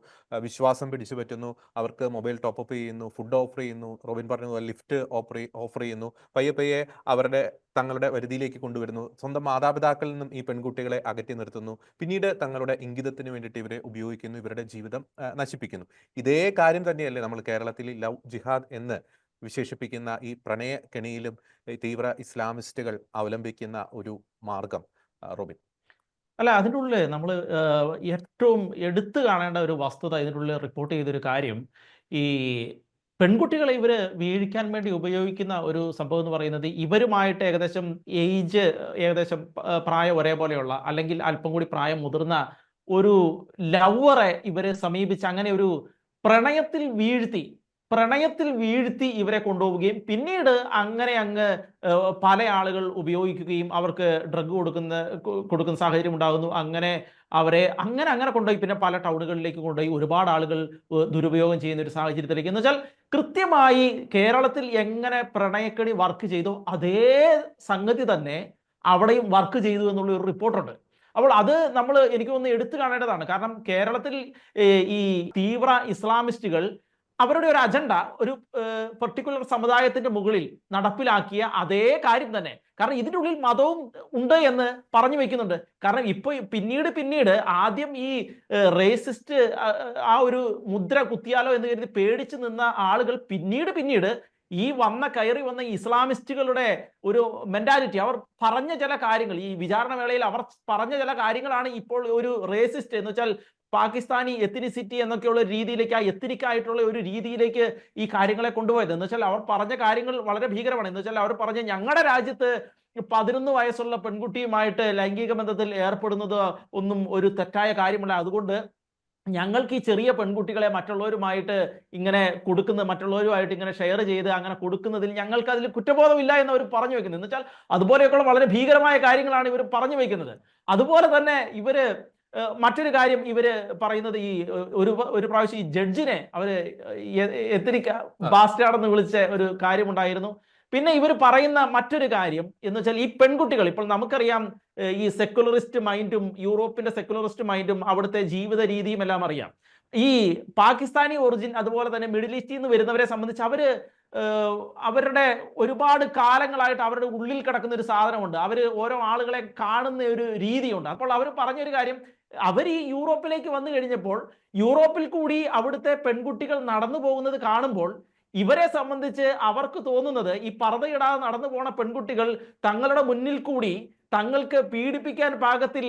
വിശ്വാസം പിടിച്ചു പറ്റുന്നു, അവർക്ക് മൊബൈൽ ടോപ്പപ്പ് ചെയ്യുന്നു, ഫുഡ് ഓഫർ ചെയ്യുന്നു, റോബിൻ പറഞ്ഞതുപോലെ ലിഫ്റ്റ് ഓഫർ ചെയ്യുന്നു, പയ്യെ തങ്ങളുടെ വരുതിയിലേക്ക് കൊണ്ടുവരുന്നു, സ്വന്തം മാതാപിതാക്കളിൽ നിന്നും ഈ പെൺകുട്ടികളെ അകറ്റി നിർത്തുന്നു, പിന്നീട് തങ്ങളുടെ ഇംഗിതത്തിന് വേണ്ടിയിട്ട് ഇവരെ ഉപയോഗിക്കുന്നു, ഇവരുടെ ജീവിതം നശിപ്പിക്കുന്നു. ഇതേ കാര്യം തന്നെയല്ലേ നമ്മൾ കേരളത്തിൽ ലവ് ജിഹാദ് എന്ന് വിശേഷിപ്പിക്കുന്ന ഈ പ്രണയ കെണിയിലും തീവ്ര ഇസ്ലാമിസ്റ്റുകൾ അവലംബിക്കുന്ന ഒരു മാർഗം, റോബിൻ?
അല്ല, അതിൻ്റെ ഉള്ളിൽ നമ്മൾ ഏറ്റവും എടുത്തു കാണേണ്ട ഒരു വസ്തുത, ഇതിൻ്റെ ഉള്ളിൽ റിപ്പോർട്ട് ചെയ്തൊരു കാര്യം, ഈ പെൺകുട്ടികളെ ഇവർ വീഴിക്കാൻ വേണ്ടി ഉപയോഗിക്കുന്ന ഒരു സംഭവം എന്ന് പറയുന്നത്, ഇവരുമായിട്ട് ഏകദേശം പ്രായം ഒരേപോലെയുള്ള അല്ലെങ്കിൽ അല്പം കൂടി പ്രായം മുതിർന്ന ഒരു ലവറെ ഇവരെ സമീപിച്ച് അങ്ങനെ ഒരു പ്രണയത്തിൽ വീഴ്ത്തി ഇവരെ കൊണ്ടുപോവുകയും പിന്നീട് അങ്ങ് പല ആളുകൾ ഉപയോഗിക്കുകയും അവർക്ക് ഡ്രഗ് കൊടുക്കുന്ന സാഹചര്യം ഉണ്ടാകുന്നു. അങ്ങനെ അവരെ അങ്ങനെ കൊണ്ടുപോയി പിന്നെ പല ടൗണുകളിലേക്ക് കൊണ്ടുപോയി ഒരുപാട് ആളുകൾ ദുരുപയോഗം ചെയ്യുന്ന ഒരു സാഹചര്യത്തിലേക്ക്, എന്ന് വെച്ചാൽ കൃത്യമായി കേരളത്തിൽ എങ്ങനെ പ്രണയക്കണി വർക്ക് ചെയ്തോ അതേ സംഗതി തന്നെ അവിടെയും വർക്ക് ചെയ്തു എന്നുള്ള ഒരു റിപ്പോർട്ടുണ്ട്. അപ്പോൾ അത് എനിക്ക് തോന്നുന്നു എടുത്തു കാണേണ്ടതാണ്. കാരണം കേരളത്തിൽ ഈ തീവ്ര ഇസ്ലാമിസ്റ്റുകൾ അവരുടെ ഒരു അജണ്ട ഒരു പെർട്ടിക്കുലർ സമുദായത്തിന്റെ മുകളിൽ നടപ്പിലാക്കിയ അതേ കാര്യം തന്നെ. കാരണം ഇതിൻ്റെ ഉള്ളിൽ മതവും ഉണ്ട് എന്ന് പറഞ്ഞു വെക്കുന്നുണ്ട്. കാരണം ഇപ്പോൾ പിന്നീട് ആദ്യം ഈ റേസിസ്റ്റ് ആ ഒരു മുദ്ര കുത്തിയാലോ എന്ന് കരുതി പേടിച്ചു നിന്ന ആളുകൾ പിന്നീട് ഈ കയറി വന്ന ഇസ്ലാമിസ്റ്റുകളുടെ ഒരു മെന്റാലിറ്റി, അവർ പറഞ്ഞ ചില കാര്യങ്ങൾ, ഈ വിചാരണ വേളയിൽ അവർ പറഞ്ഞ ചില കാര്യങ്ങളാണ് ഇപ്പോൾ ഒരു റേസിസ്റ്റ് എന്ന് വെച്ചാൽ പാകിസ്ഥാനി എത്തിനിസിറ്റി എന്നൊക്കെയുള്ള രീതിയിലേക്ക്, ആ എത്തിനിക്കായിട്ടുള്ള ഒരു രീതിയിലേക്ക് ഈ കാര്യങ്ങളെ കൊണ്ടുപോയത്. എന്ന് വെച്ചാൽ അവർ പറഞ്ഞ കാര്യങ്ങൾ വളരെ ഭീകരമാണ്. എന്ന് വെച്ചാൽ അവർ പറഞ്ഞ ഞങ്ങളുടെ രാജ്യത്ത് 11 വയസ്സുള്ള പെൺകുട്ടിയുമായിട്ട് ലൈംഗിക ബന്ധത്തിൽ ഏർപ്പെടുന്നത് ഒന്നും ഒരു തെറ്റായ കാര്യമല്ല, അതുകൊണ്ട് ഞങ്ങൾക്ക് ഈ ചെറിയ പെൺകുട്ടികളെ മറ്റുള്ളവരുമായിട്ട് ഇങ്ങനെ മറ്റുള്ളവരുമായിട്ട് ഇങ്ങനെ ഷെയർ ചെയ്ത് അങ്ങനെ കൊടുക്കുന്നതിൽ ഞങ്ങൾക്ക് അതിൽ കുറ്റബോധമില്ല എന്ന് അവർ പറഞ്ഞു വെക്കുന്നത്. എന്ന് വെച്ചാൽ അതുപോലെയൊക്കെയുള്ള വളരെ ഭീകരമായ കാര്യങ്ങളാണ് ഇവർ പറഞ്ഞു വെക്കുന്നത്. അതുപോലെ തന്നെ ഇവര് മറ്റൊരു കാര്യം ഇവര് പറയുന്നത്, ഈ ഒരു പ്രാവശ്യം ഈ ജഡ്ജിനെ അവര് എത്തിരിക്ക ബാസ്റ്റാർഡെന്ന് വിളിച്ച ഒരു കാര്യമുണ്ടായിരുന്നു. പിന്നെ ഇവർ പറയുന്ന മറ്റൊരു കാര്യം എന്ന് വെച്ചാൽ ഈ പെൺകുട്ടികൾ, ഇപ്പോൾ നമുക്കറിയാം ഈ സെക്കുലറിസ്റ്റ് മൈൻഡും യൂറോപ്പിന്റെ സെക്കുലറിസ്റ്റ് മൈൻഡും അവിടുത്തെ ജീവിത രീതിയും എല്ലാം അറിയാം. ഈ പാകിസ്ഥാനി ഒറിജിൻ അതുപോലെ തന്നെ മിഡിൽ ഈസ്റ്റിൽ നിന്ന് വരുന്നവരെ സംബന്ധിച്ച് അവരുടെ ഒരുപാട് കാലങ്ങളായിട്ട് അവരുടെ ഉള്ളിൽ കിടക്കുന്ന ഒരു സാധനമുണ്ട്. ഓരോ ആളുകളെ കാണുന്ന ഒരു രീതിയുണ്ട്. അപ്പോൾ അവർ പറഞ്ഞൊരു കാര്യം, അവർ ഈ യൂറോപ്പിലേക്ക് വന്നു കഴിഞ്ഞപ്പോൾ യൂറോപ്പിൽ കൂടി അവിടുത്തെ പെൺകുട്ടികൾ നടന്നു പോകുന്നത് കാണുമ്പോൾ ഇവരെ സംബന്ധിച്ച് അവർക്ക് തോന്നുന്നത് ഈ പർദ്ദയിടാതെ നടന്നു പോണ പെൺകുട്ടികൾ തങ്ങളുടെ മുന്നിൽ കൂടി തങ്ങൾക്ക് പീഡിപ്പിക്കാൻ പാകത്തിൽ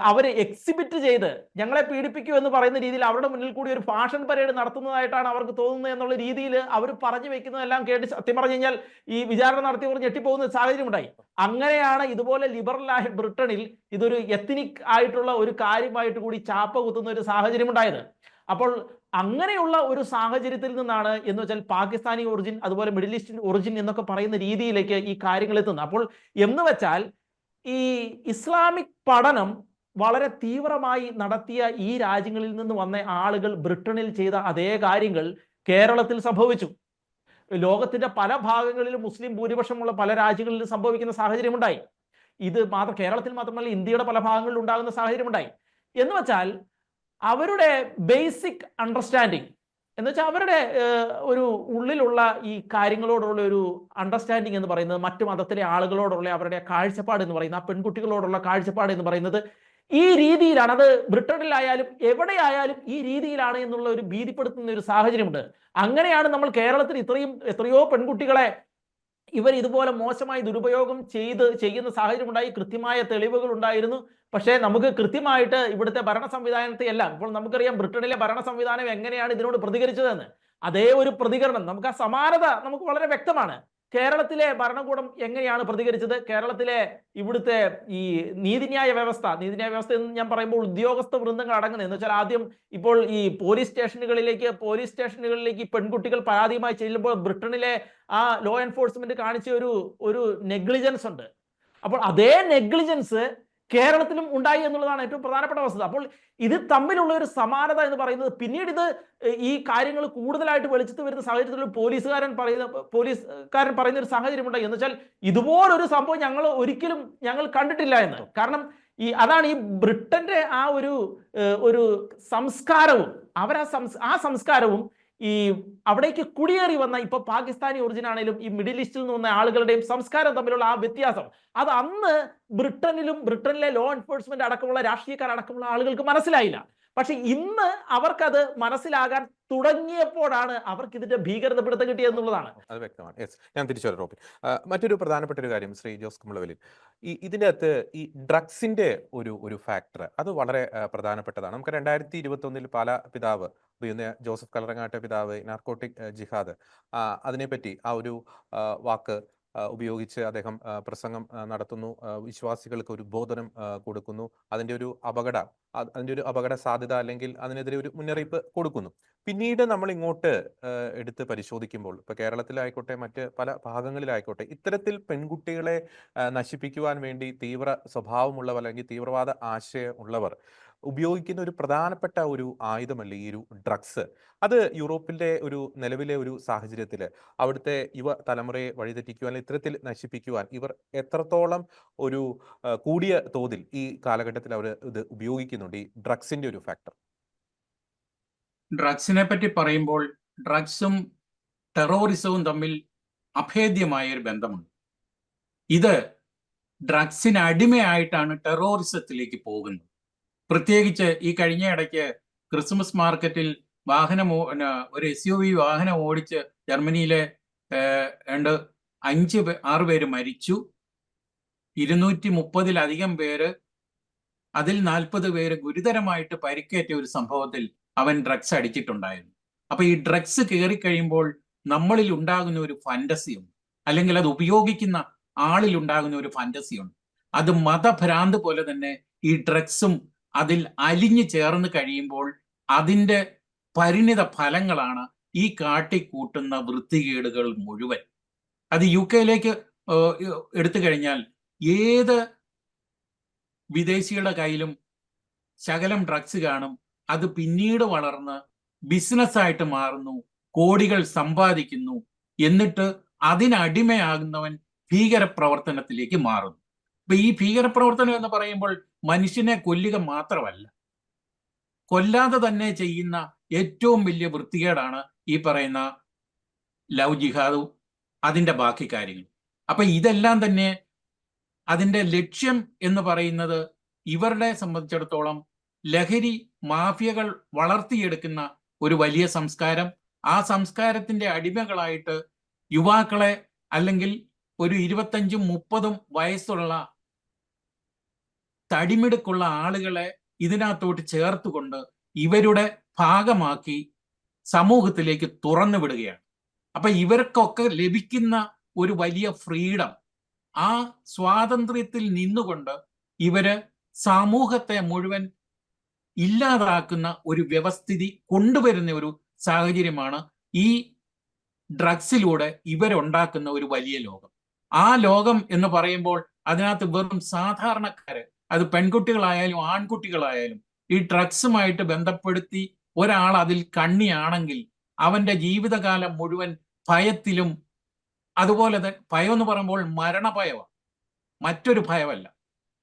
അവരെ എക്സിബിറ്റ് ചെയ്ത് ഞങ്ങളെ പീഡിപ്പിക്കൂ എന്ന് പറയുന്ന രീതിയിൽ അവരുടെ മുന്നിൽ കൂടി ഒരു ഫാഷൻ പരേഡ് നടത്തുന്നതായിട്ടാണ് അവർക്ക് തോന്നുന്നത് എന്നുള്ള രീതിയിൽ അവർ പറഞ്ഞു വെക്കുന്നതെല്ലാം കേട്ട് സത്യം പറഞ്ഞു കഴിഞ്ഞാൽ ഈ വിചാരണ നടത്തിയവർ ഞെട്ടിപ്പോകുന്ന സാഹചര്യം ഉണ്ടായി. അങ്ങനെയാണ് ഇതുപോലെ ലിബറലായ ബ്രിട്ടനിൽ ഇതൊരു എത്നിക് ആയിട്ടുള്ള ഒരു കാര്യമായിട്ട് കൂടി ചാപ്പ കുത്തുന്ന ഒരു സാഹചര്യം ഉണ്ടായത്. അപ്പോൾ അങ്ങനെയുള്ള ഒരു സാഹചര്യത്തിൽ നിന്നാണ് എന്ന് വെച്ചാൽ പാകിസ്ഥാനി ഒറിജിൻ അതുപോലെ മിഡിൽ ഈസ്റ്റേൺ ഒറിജിൻ എന്നൊക്കെ പറയുന്ന രീതിയിലേക്ക് ഈ കാര്യങ്ങൾ എത്തുന്നത്. അപ്പോൾ എന്ന് വെച്ചാൽ ഈ ഇസ്ലാമിക് പഠനം വളരെ തീവ്രമായി നടത്തിയ ഈ രാജ്യങ്ങളിൽ നിന്ന് വന്ന ആളുകൾ ബ്രിട്ടനിൽ ചെയ്ത അതേ കാര്യങ്ങൾ കേരളത്തിൽ സംഭവിച്ചു. ലോകത്തിന്റെ പല ഭാഗങ്ങളിലും മുസ്ലിം ഭൂരിപക്ഷമുള്ള പല രാജ്യങ്ങളിലും സംഭവിക്കുന്ന സാഹചര്യം ഉണ്ടായി. ഇത് കേരളത്തിൽ മാത്രമല്ല ഇന്ത്യയുടെ പല ഭാഗങ്ങളിലും ഉണ്ടാകുന്ന സാഹചര്യം ഉണ്ടായി. എന്ന് വെച്ചാൽ അവരുടെ ബേസിക് അണ്ടർസ്റ്റാൻഡിങ് എന്ന് വെച്ചാൽ അവരുടെ ഒരു ഉള്ളിലുള്ള ഈ കാര്യങ്ങളോടുള്ള ഒരു അണ്ടർസ്റ്റാൻഡിങ് എന്ന് പറയുന്നത്, മറ്റു മതത്തിലെ ആളുകളോടുള്ള അവരുടെ കാഴ്ചപ്പാട് എന്ന് പറയുന്നത്, ആ പെൺകുട്ടികളോടുള്ള കാഴ്ചപ്പാട് എന്ന് പറയുന്നത് ഈ രീതിയിലാണ്. അത് ബ്രിട്ടനിലായാലും എവിടെയായാലും ഈ രീതിയിലാണ് എന്നുള്ള ഒരു ഭീതിപ്പെടുത്തുന്ന ഒരു സാഹചര്യമുണ്ട്. അങ്ങനെയാണ് നമ്മൾ കേരളത്തിൽ എത്രയോ പെൺകുട്ടികളെ ഇവർ ഇതുപോലെ മോശമായി ദുരുപയോഗം ചെയ്യുന്ന സാഹചര്യം ഉണ്ടായി. കൃത്യമായ തെളിവുകൾ ഉണ്ടായിരുന്നു. പക്ഷേ നമുക്ക് കൃത്യമായിട്ട് ഇവിടുത്തെ ഭരണ സംവിധാനത്തെ എല്ലാം, ഇപ്പോൾ നമുക്കറിയാം ബ്രിട്ടനിലെ ഭരണ സംവിധാനം എങ്ങനെയാണ് ഇതിനോട് പ്രതികരിച്ചതെന്ന്. അതേ ഒരു പ്രതികരണം നമുക്ക്, ആ സമാനത നമുക്ക് വളരെ വ്യക്തമാണ്. കേരളത്തിലെ ഭരണകൂടം എങ്ങനെയാണ് പ്രതികരിച്ചത്, ഇവിടുത്തെ ഈ നീതിന്യായ വ്യവസ്ഥ എന്ന് ഞാൻ പറയുമ്പോൾ ഉദ്യോഗസ്ഥ വൃന്ദങ്ങൾ അടങ്ങുന്നത് എന്ന് വെച്ചാൽ, ആദ്യം ഇപ്പോൾ ഈ പോലീസ് സ്റ്റേഷനുകളിലേക്ക് പെൺകുട്ടികൾ പരാതിയുമായി ചെല്ലുമ്പോൾ ബ്രിട്ടനിലെ ആ ലോ എൻഫോഴ്സ്മെന്റ് കാണിച്ച ഒരു നെഗ്ലിജൻസ് ഉണ്ട്. അപ്പോൾ അതേ നെഗ്ലിജൻസ് കേരളത്തിലും ഉണ്ടായി എന്നുള്ളതാണ് ഏറ്റവും പ്രധാനപ്പെട്ട വസ്തുത. അപ്പോൾ ഇത് തമ്മിലുള്ള ഒരു സമാനത എന്ന് പറയുന്നത്, പിന്നീട് ഈ കാര്യങ്ങൾ കൂടുതലായിട്ട് വെളിച്ചത്ത് വരുന്ന സാഹചര്യത്തിൽ പോലീസുകാരൻ പറയുന്ന ഒരു സാഹചര്യം ഉണ്ടായി. എന്ന് വെച്ചാൽ ഇതുപോലൊരു സംഭവം ഞങ്ങൾ കണ്ടിട്ടില്ല എന്ന്. കാരണം അതാണ് ഈ ബ്രിട്ടന്റെ ആ ഒരു സംസ്കാരവും ആ സംസ്കാരവും ഈ അവിടേക്ക് കുടിയേറി വന്ന ഇപ്പൊ പാകിസ്ഥാനി ഒറിജിൻ ആണെങ്കിലും ഈ മിഡിൽ ഈസ്റ്റിൽ നിന്ന് വന്ന ആളുകളുടെയും സംസ്കാരം തമ്മിലുള്ള ആ വ്യത്യാസം, അത് അന്ന് ബ്രിട്ടനിലെ ലോ എൻഫോഴ്സ്മെന്റ് അടക്കമുള്ള രാഷ്ട്രീയക്കാരടക്കമുള്ള ആളുകൾക്ക് മനസ്സിലായില്ല. പക്ഷെ ഇന്ന് അവർക്കത് മനസ്സിലാകാൻ തുടങ്ങിയപ്പോഴാണ് അവർക്ക് ഇതിന്റെ ഭീകരത പിടുത്തം കിട്ടിയെന്നുള്ളതാണ്.
അത് വ്യക്തമാണ്. യെസ്, ഞാൻ തിരിച്ചു വരാം റോബിൻ. മറ്റൊരു പ്രധാനപ്പെട്ട ഒരു കാര്യം ശ്രീ ജോസ് കുമ്പളവലിൽ, ഇതിൻ്റെ അകത്ത് ഈ ഡ്രഗ്സിന്റെ ഒരു ഫാക്ടർ അത് വളരെ പ്രധാനപ്പെട്ടതാണ്. നമുക്ക് 2021 പാലാ പിതാവ് ജോസഫ് കല്ലറങ്ങാട്ട് പിതാവ് നാർക്കോട്ടിക് ജിഹാദ്, അതിനെപ്പറ്റി ആ ഒരു വാക്ക് ഉപയോഗിച്ച് അദ്ദേഹം പ്രസംഗം നടത്തുന്നു, വിശ്വാസികൾക്ക് ഒരു ബോധനം കൊടുക്കുന്നു, അതിൻ്റെ ഒരു അപകട സാധ്യത അല്ലെങ്കിൽ അതിനെതിരെ ഒരു മുന്നറിയിപ്പ് കൊടുക്കുന്നു. പിന്നീട് നമ്മൾ ഇങ്ങോട്ട് എടുത്ത് പരിശോധിക്കുമ്പോൾ ഇപ്പൊ കേരളത്തിലായിക്കോട്ടെ മറ്റ് പല ഭാഗങ്ങളിലായിക്കോട്ടെ ഇത്തരത്തിൽ പെൺകുട്ടികളെ നശിപ്പിക്കുവാൻ വേണ്ടി തീവ്ര സ്വഭാവമുള്ളവർ അല്ലെങ്കിൽ തീവ്രവാദ ആശയമുള്ളവർ ഉപയോഗിക്കുന്ന ഒരു പ്രധാനപ്പെട്ട ഒരു ആയുധമല്ല ഈ ഒരു ഡ്രഗ്സ്. അത് യൂറോപ്പിന്റെ നിലവിലെ ഒരു സാഹചര്യത്തിൽ അവിടുത്തെ യുവ തലമുറയെ വഴിതെറ്റിക്കുവാൻ, ഇത്തരത്തിൽ നശിപ്പിക്കുവാൻ ഇവർ എത്രത്തോളം കൂടിയ തോതിൽ ഈ കാലഘട്ടത്തിൽ അവർ ഇത് ഉപയോഗിക്കുന്നുണ്ട്, ഈ ഡ്രഗ്സിന്റെ ഒരു ഫാക്ടർ?
ഡ്രഗ്സിനെ പറ്റി പറയുമ്പോൾ ഡ്രഗ്സും ടെററിസവും തമ്മിൽ അഭേദ്യമായ ഒരു ബന്ധമുണ്ട്. ഇത് ഡ്രഗ്സിന് അടിമയായിട്ടാണ് ടെററിസത്തിലേക്ക് പോകുന്നത്. പ്രത്യേകിച്ച് ഈ കഴിഞ്ഞ ഇടയ്ക്ക് ക്രിസ്മസ് മാർക്കറ്റിൽ ഒരു SUV വാഹനം ഓടിച്ച് ജർമ്മനിയിലെ 6 പേര് മരിച്ചു. 230-ലധികം പേര്, അതിൽ 40 പേര് ഗുരുതരമായിട്ട് പരിക്കേറ്റ ഒരു സംഭവത്തിൽ അവൻ ഡ്രഗ്സ് അടിച്ചിട്ടുണ്ടായിരുന്നു. അപ്പൊ ഈ ഡ്രഗ്സ് കയറിക്കഴിയുമ്പോൾ നമ്മളിൽ ഉണ്ടാകുന്ന ഒരു ഫാന്റസിയുണ്ട്, അല്ലെങ്കിൽ അത് ഉപയോഗിക്കുന്ന ആളിൽ ഉണ്ടാകുന്ന ഒരു ഫാന്റസിയുണ്ട്. അത് മതഭ്രാന്ത് പോലെ തന്നെ ഈ ഡ്രഗ്സും അതിൽ അലിഞ്ഞു ചേർന്ന് കഴിയുമ്പോൾ അതിൻ്റെ പരിണിത ഫലങ്ങളാണ് ഈ കാട്ടിക്കൂട്ടുന്ന വൃത്തികേടുകൾ മുഴുവൻ. അത് UK എടുത്തു കഴിഞ്ഞാൽ ഏത് വിദേശിയുടെ കയ്യിലും ശകലം ഡ്രഗ്സ് കാണും. അത് പിന്നീട് വളർന്ന് ബിസിനസ്സായിട്ട് മാറുന്നു, കോടികൾ സമ്പാദിക്കുന്നു. എന്നിട്ട് അതിനടിമയാകുന്നവൻ ഭീകരപ്രവർത്തനത്തിലേക്ക് മാറുന്നു. അപ്പൊ ഈ ഭീകരപ്രവർത്തനം എന്ന് പറയുമ്പോൾ മനുഷ്യനെ കൊല്ലുക മാത്രമല്ല, കൊല്ലാതെ തന്നെ ചെയ്യുന്ന ഏറ്റവും വലിയ വൃത്തികേടാണ് ഈ പറയുന്ന ലവ് ജിഹാദും അതിൻ്റെ ബാക്കി കാര്യങ്ങൾ. അപ്പൊ ഇതെല്ലാം തന്നെ അതിൻ്റെ ലക്ഷ്യം എന്ന് പറയുന്നത് ഇവരുടെ സംബന്ധിച്ചിടത്തോളം ലഹരി മാഫിയകൾ വളർത്തിയെടുക്കുന്ന ഒരു വലിയ സംസ്കാരം, ആ സംസ്കാരത്തിന്റെ അടിമകളായിട്ട് യുവാക്കളെ അല്ലെങ്കിൽ ഒരു 25-30 വയസ്സുള്ള തടിമിടുക്കുള്ള ആളുകളെ ഇതിനകത്തോട്ട് ചേർത്തുകൊണ്ട് ഇവരുടെ ഭാഗമാക്കി സമൂഹത്തിലേക്ക് തുറന്നു വിടുകയാണ്. അപ്പൊ ഇവർക്കൊക്കെ ലഭിക്കുന്ന ഒരു വലിയ ഫ്രീഡം, ആ സ്വാതന്ത്ര്യത്തിൽ നിന്നുകൊണ്ട് ഇവര് സമൂഹത്തെ മുഴുവൻ ഇല്ലാതാക്കുന്ന ഒരു വ്യവസ്ഥിതി കൊണ്ടുവരുന്ന ഒരു സാഹചര്യമാണ് ഈ ഡ്രഗ്സിലൂടെ ഇവരുണ്ടാക്കുന്ന ഒരു വലിയ ലോകം. ആ ലോകം എന്ന് പറയുമ്പോൾ അതിനകത്ത് വെറും സാധാരണക്കാര്, അത് പെൺകുട്ടികളായാലും ആൺകുട്ടികളായാലും, ഈ ഡ്രഗ്സുമായിട്ട് ബന്ധപ്പെടുത്തി ഒരാൾ അതിൽ കണ്ണിയാണെങ്കിൽ അവന്റെ ജീവിതകാലം മുഴുവൻ ഭയത്തിലും, അതുപോലെ തന്നെ ഭയം എന്ന് പറയുമ്പോൾ മരണഭയമാണ്, മറ്റൊരു ഭയമല്ല.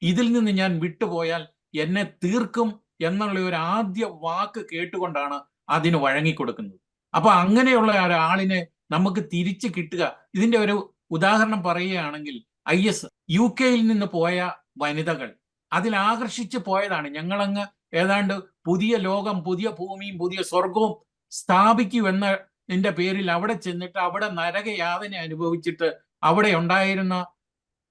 ഇതിൽ നിന്ന് ഞാൻ വിട്ടുപോയാൽ എന്നെ തീർക്കും എന്നുള്ള ഒരു ആദ്യ വാക്ക് കേട്ടുകൊണ്ടാണ് അതിന് വഴങ്ങിക്കൊടുക്കുന്നത്. അപ്പൊ അങ്ങനെയുള്ള ഒരാളിനെ നമുക്ക് തിരിച്ചു കിട്ടുക, ഇതിന്റെ ഒരു ഉദാഹരണം പറയുകയാണെങ്കിൽ IS UK നിന്ന് പോയ വനിതകൾ അതിൽ ആകർഷിച്ചു പോയതാണ്. ഞങ്ങളങ്ങ് ഏതാണ്ട് പുതിയ ലോകം, പുതിയ ഭൂമിയും പുതിയ സ്വർഗവും സ്ഥാപിക്കുമെന്നതിന്റെ പേരിൽ അവിടെ ചെന്നിട്ട് അവിടെ നരകയാതന അനുഭവിച്ചിട്ട് അവിടെ ഉണ്ടായിരുന്ന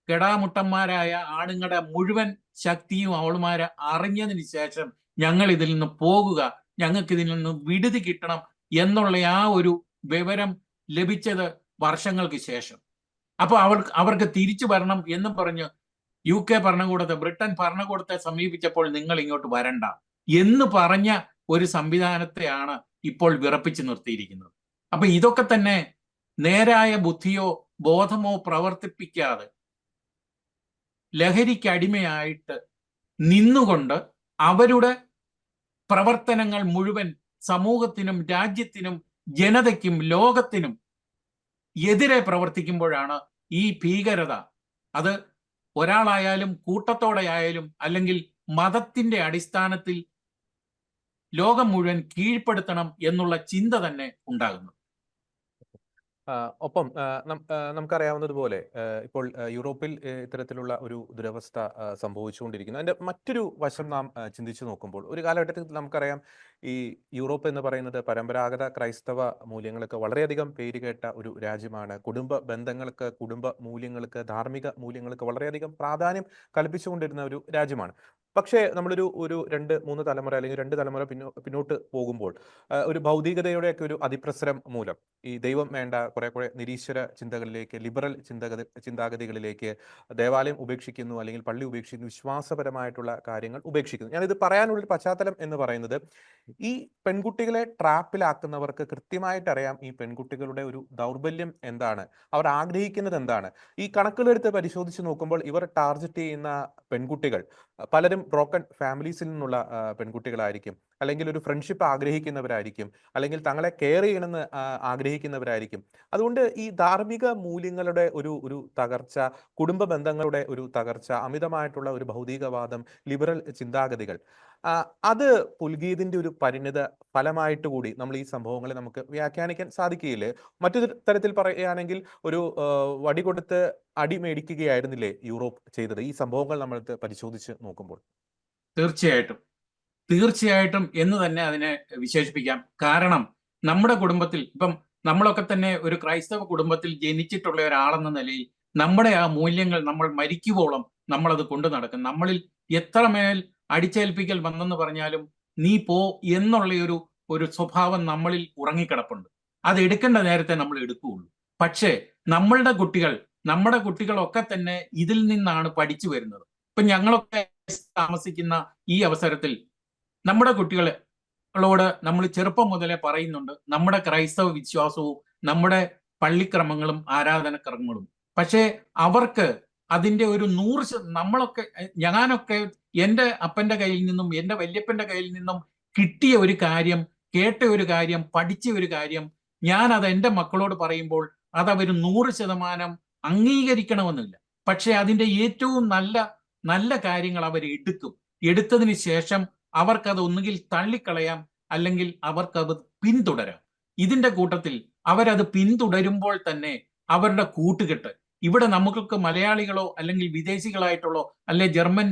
കെടാമുട്ടന്മാരായ ആണുങ്ങളുടെ മുഴുവൻ ശക്തിയും അവളുമാരെ അറിഞ്ഞതിന് ശേഷം ഞങ്ങൾ ഇതിൽ നിന്ന് പോകുക, ഞങ്ങൾക്ക് ഇതിൽ നിന്ന് വിടുതി കിട്ടണം എന്നുള്ള ആ ഒരു വിവരം ലഭിച്ചത് വർഷങ്ങൾക്ക് ശേഷം. അപ്പൊ അവർക്ക് തിരിച്ചു വരണം എന്ന് പറഞ്ഞ് UK ഭരണകൂടത്തെ, ബ്രിട്ടൻ ഭരണകൂടത്തെ സമീപിച്ചപ്പോൾ നിങ്ങൾ ഇങ്ങോട്ട് വരണ്ട എന്ന് പറഞ്ഞ ഒരു സംവിധാനത്തെയാണ് ഇപ്പോൾ വിറപ്പിച്ചു നിർത്തിയിരിക്കുന്നത്. അപ്പൊ ഇതൊക്കെ തന്നെ നേരായ ബുദ്ധിയോ ബോധമോ പ്രവർത്തിപ്പിക്കാതെ ലഹരിക്കടിമയായിട്ട് നിന്നുകൊണ്ട് അവരുടെ പ്രവർത്തനങ്ങൾ മുഴുവൻ സമൂഹത്തിനും രാജ്യത്തിനും ജനതയ്ക്കും ലോകത്തിനും എതിരെ പ്രവർത്തിക്കുമ്പോഴാണ് ഈ ഭീകരത, അത് ഒരാളായാലും കൂട്ടത്തോടെ ആയാലും അല്ലെങ്കിൽ മതത്തിന്റെ അടിസ്ഥാനത്തിൽ ലോകം മുഴുവൻ കീഴ്പ്പെടുത്തണം എന്നുള്ള ചിന്ത തന്നെ ഉണ്ടാകുന്നു.
ഒപ്പം നമുക്കറിയാവുന്നതുപോലെ ഇപ്പോൾ യൂറോപ്പിൽ ഇത്തരത്തിലുള്ള ഒരു ദുരവസ്ഥ സംഭവിച്ചുകൊണ്ടിരിക്കുന്നു. അതിൻ്റെ മറ്റൊരു വശം നാം ചിന്തിച്ചു നോക്കുമ്പോൾ ഒരു കാലഘട്ടത്തിൽ നമുക്കറിയാം ഈ യൂറോപ്പ് എന്ന് പറയുന്നത് പരമ്പരാഗത ക്രൈസ്തവ മൂല്യങ്ങൾക്ക് വളരെയധികം പേരുകേട്ട ഒരു രാജ്യമാണ്. കുടുംബ ബന്ധങ്ങൾക്ക്, കുടുംബ മൂല്യങ്ങൾക്ക്, ധാർമ്മിക മൂല്യങ്ങൾക്ക് വളരെയധികം പ്രാധാന്യം കൽപ്പിച്ചുകൊണ്ടിരുന്ന ഒരു രാജ്യമാണ്. പക്ഷേ നമ്മളൊരു 2-3 തലമുറ അല്ലെങ്കിൽ 2 തലമുറ പിന്നോട്ട് പോകുമ്പോൾ ഒരു ഭൗതികതയുടെയൊക്കെ ഒരു അതിപ്രസരം മൂലം ഈ ദൈവം വേണ്ട കുറെ നിരീശ്വര ചിന്തകളിലേക്ക്, ലിബറൽ ചിന്താഗതികളിലേക്ക് ദേവാലയം ഉപേക്ഷിക്കുന്നു, അല്ലെങ്കിൽ പള്ളി ഉപേക്ഷിക്കുന്നു, വിശ്വാസപരമായിട്ടുള്ള കാര്യങ്ങൾ ഉപേക്ഷിക്കുന്നു. ഞാനിത് പറയാനുള്ളൊരു പശ്ചാത്തലം എന്ന് പറയുന്നത് ഈ പെൺകുട്ടികളെ ട്രാപ്പിലാക്കുന്നവർക്ക് കൃത്യമായിട്ട് അറിയാം ഈ പെൺകുട്ടികളുടെ ഒരു ദൗർബല്യം എന്താണ്, അവർ ആഗ്രഹിക്കുന്നത് എന്താണ്. ഈ കണക്കുകളെടുത്ത് പരിശോധിച്ച് നോക്കുമ്പോൾ ഇവർ ടാർഗറ്റ് ചെയ്യുന്ന പെൺകുട്ടികൾ പലരും ബ്രോക്കൺ ഫാമിലീസിൽ നിന്നുള്ള പെൺകുട്ടികളായിരിക്കും, അല്ലെങ്കിൽ ഒരു ഫ്രണ്ട്ഷിപ്പ് ആഗ്രഹിക്കുന്നവരായിരിക്കും, അല്ലെങ്കിൽ തങ്ങളെ കെയർ ചെയ്യണമെന്ന് ആഗ്രഹിക്കുന്നവരായിരിക്കും. അതുകൊണ്ട് ഈ ധാർമ്മിക മൂല്യങ്ങളുടെ ഒരു തകർച്ച, കുടുംബ ബന്ധങ്ങളുടെ ഒരു തകർച്ച, അമിതമായിട്ടുള്ള ഒരു ഭൗതികവാദം, ലിബറൽ ചിന്താഗതികൾ, അത് പുൽകിയതിന്റെ ഒരു പരിണിത ഫലമായിട്ട് കൂടി നമ്മൾ ഈ സംഭവങ്ങളെ നമുക്ക് വ്യാഖ്യാനിക്കാൻ സാധിക്കുകയില്ലേ? മറ്റൊരു തരത്തിൽ പറയുകയാണെങ്കിൽ ഒരു വടി കൊടുത്ത് അടി മേടിക്കുകയായിരുന്നില്ലേ യൂറോപ്പ് ചെയ്തത് ഈ സംഭവങ്ങൾ നമ്മൾ പരിശോധിച്ച് നോക്കുമ്പോൾ?
തീർച്ചയായിട്ടും എന്ന് തന്നെ അതിനെ വിശേഷിപ്പിക്കാം. കാരണം നമ്മുടെ കുടുംബത്തിൽ, ഇപ്പം നമ്മളൊക്കെ തന്നെ ഒരു ക്രൈസ്തവ കുടുംബത്തിൽ ജനിച്ചിട്ടുള്ള ഒരാളെന്ന നിലയിൽ നമ്മുടെ ആ മൂല്യങ്ങൾ നമ്മൾ മരിക്കുവോളം നമ്മളത് കൊണ്ടു നടക്കും. നമ്മളിൽ എത്രമേൽ അടിച്ചേൽപ്പിക്കൽ വന്നെന്ന് പറഞ്ഞാലും നീ പോ എന്നുള്ള ഒരു സ്വഭാവം നമ്മളിൽ ഉറങ്ങിക്കിടപ്പുണ്ട്. അത് എടുക്കേണ്ട നേരത്തെ നമ്മൾ എടുക്കുകയുള്ളൂ. പക്ഷേ നമ്മുടെ കുട്ടികളൊക്കെ തന്നെ ഇതിൽ നിന്നാണ് പഠിച്ചു വരുന്നത്. ഇപ്പൊ ഞങ്ങളൊക്കെ താമസിക്കുന്ന ഈ അവസരത്തിൽ നമ്മുടെ കുട്ടികളെ ളോട് നമ്മൾ ചെറുപ്പം മുതലേ പറയുന്നുണ്ട് നമ്മുടെ ക്രൈസ്തവ വിശ്വാസവും നമ്മുടെ പള്ളിക്രമങ്ങളും ആരാധനക്രമങ്ങളും. പക്ഷേ അവർക്ക് അതിന്റെ ഒരു 100 നമ്മളൊക്കെ ഞാനൊക്കെ എൻ്റെ അപ്പന്റെ കയ്യിൽ നിന്നും എൻ്റെ വല്യപ്പന്റെ കയ്യിൽ നിന്നും കിട്ടിയ ഒരു കാര്യം, കേട്ട ഒരു കാര്യം, പഠിച്ച ഒരു കാര്യം ഞാൻ അത് എൻ്റെ മക്കളോട് പറയുമ്പോൾ അത് അവർ 100% അംഗീകരിക്കണമെന്നില്ല. പക്ഷെ അതിന്റെ ഏറ്റവും നല്ല നല്ല കാര്യങ്ങൾ അവർ എടുക്കും. എടുത്തതിന് ശേഷം അവർക്കത് ഒന്നുകിൽ തള്ളിക്കളയാം, അല്ലെങ്കിൽ അവർക്കത് പിന്തുടരാം. ഇതിന്റെ കൂട്ടത്തിൽ അവരത് പിന്തുടരുമ്പോൾ തന്നെ അവരുടെ കൂട്ടുകെട്ട്, ഇവിടെ നമുക്ക് മലയാളികളോ അല്ലെങ്കിൽ വിദേശികളായിട്ടുള്ളോ അല്ലെ ജർമ്മൻ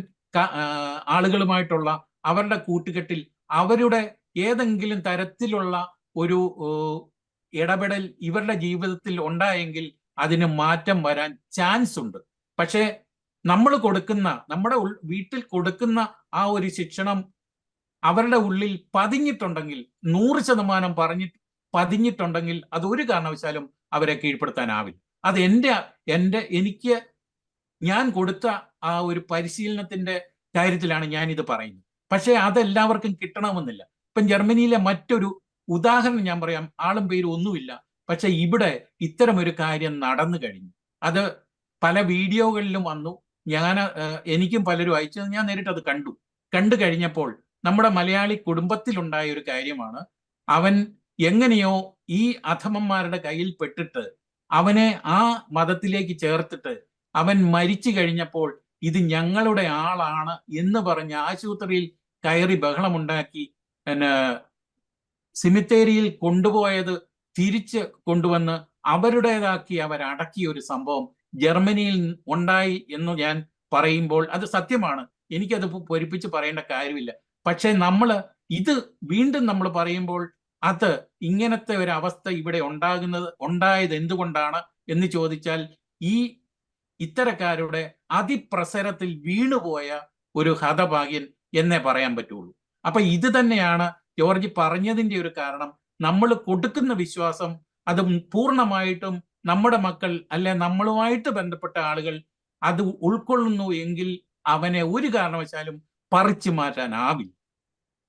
ആളുകളുമായിട്ടുള്ള അവരുടെ കൂട്ടുകെട്ടിൽ അവരുടെ ഏതെങ്കിലും തരത്തിലുള്ള ഒരു ഇടപെടൽ ഇവരുടെ ജീവിതത്തിൽ ഉണ്ടായെങ്കിൽ അതിന് മാറ്റം വരാൻ ചാൻസ് ഉണ്ട്. പക്ഷേ നമ്മൾ കൊടുക്കുന്ന, നമ്മുടെ വീട്ടിൽ കൊടുക്കുന്ന ആ ഒരു ശിക്ഷണം അവരുടെ ഉള്ളിൽ പതിഞ്ഞിട്ടുണ്ടെങ്കിൽ, 100% പതിഞ്ഞിട്ടുണ്ടെങ്കിൽ അത് ഒരു കാരണവശാലും അവരെ കീഴ്പ്പെടുത്താനാവില്ല. അത് എനിക്ക് ഞാൻ കൊടുത്ത ആ ഒരു പരിശീലനത്തിന്റെ കാര്യത്തിലാണ് ഞാൻ ഇത് പറയുന്നത്. പക്ഷേ അതെല്ലാവർക്കും കിട്ടണമെന്നില്ല. ഇപ്പം ജർമ്മനിയിലെ മറ്റൊരു ഉദാഹരണം ഞാൻ പറയാം. ആളും പേരും ഒന്നുമില്ല, പക്ഷെ ഇവിടെ ഇത്തരം ഒരു കാര്യം നടന്നു കഴിഞ്ഞു. അത് പല വീഡിയോകളിലും വന്നു. എനിക്കും പലരും അയച്ചത് ഞാൻ നേരിട്ട് അത് കണ്ടു കഴിഞ്ഞപ്പോൾ നമ്മുടെ മലയാളി കുടുംബത്തിലുണ്ടായ ഒരു കാര്യമാണ്. അവൻ എങ്ങനെയോ ഈ അധമന്മാരുടെ കയ്യിൽ പെട്ടിട്ട് അവനെ ആ മതത്തിലേക്ക് ചേർത്തിട്ട് അവൻ മരിച്ചു കഴിഞ്ഞപ്പോൾ ഇത് ഞങ്ങളുടെ ആളാണ് എന്ന് പറഞ്ഞ് ആശുപത്രിയിൽ കയറി ബഹളമുണ്ടാക്കി സിമിത്തേരിയിൽ കൊണ്ടുപോയത് തിരിച്ച് കൊണ്ടുവന്ന് അവരുടേതാക്കി അവരടക്കിയ ഒരു സംഭവം ജർമ്മനിയിൽ ഉണ്ടായി എന്ന് ഞാൻ പറയുമ്പോൾ അത് സത്യമാണ്. എനിക്കത് പൊരിപ്പിച്ച് പറയേണ്ട കാര്യമില്ല. പക്ഷെ ഇത് വീണ്ടും നമ്മൾ പറയുമ്പോൾ അത് ഇങ്ങനത്തെ ഒരു അവസ്ഥ ഇവിടെ ഉണ്ടായത് എന്തുകൊണ്ടാണ് എന്ന് ചോദിച്ചാൽ ഇത്തരക്കാരുടെ അതിപ്രസരത്തിൽ വീണുപോയ ഒരു ഹതഭാഗ്യൻ എന്നേ പറയാൻ പറ്റുള്ളൂ. അപ്പൊ ഇത് തന്നെയാണ് ജോർജ് പറഞ്ഞതിന്റെ ഒരു കാരണം. നമ്മൾ കൊടുക്കുന്ന വിശ്വാസം അത് പൂർണ്ണമായിട്ടും നമ്മുടെ മക്കൾ അല്ലെ നമ്മളുമായിട്ട് ബന്ധപ്പെട്ട ആളുകൾ അത് ഉൾക്കൊള്ളുന്നു എങ്കിൽ അവനെ ഒരു കാരണവശാലും പറിച്ചു മാറ്റാനാവില്ല.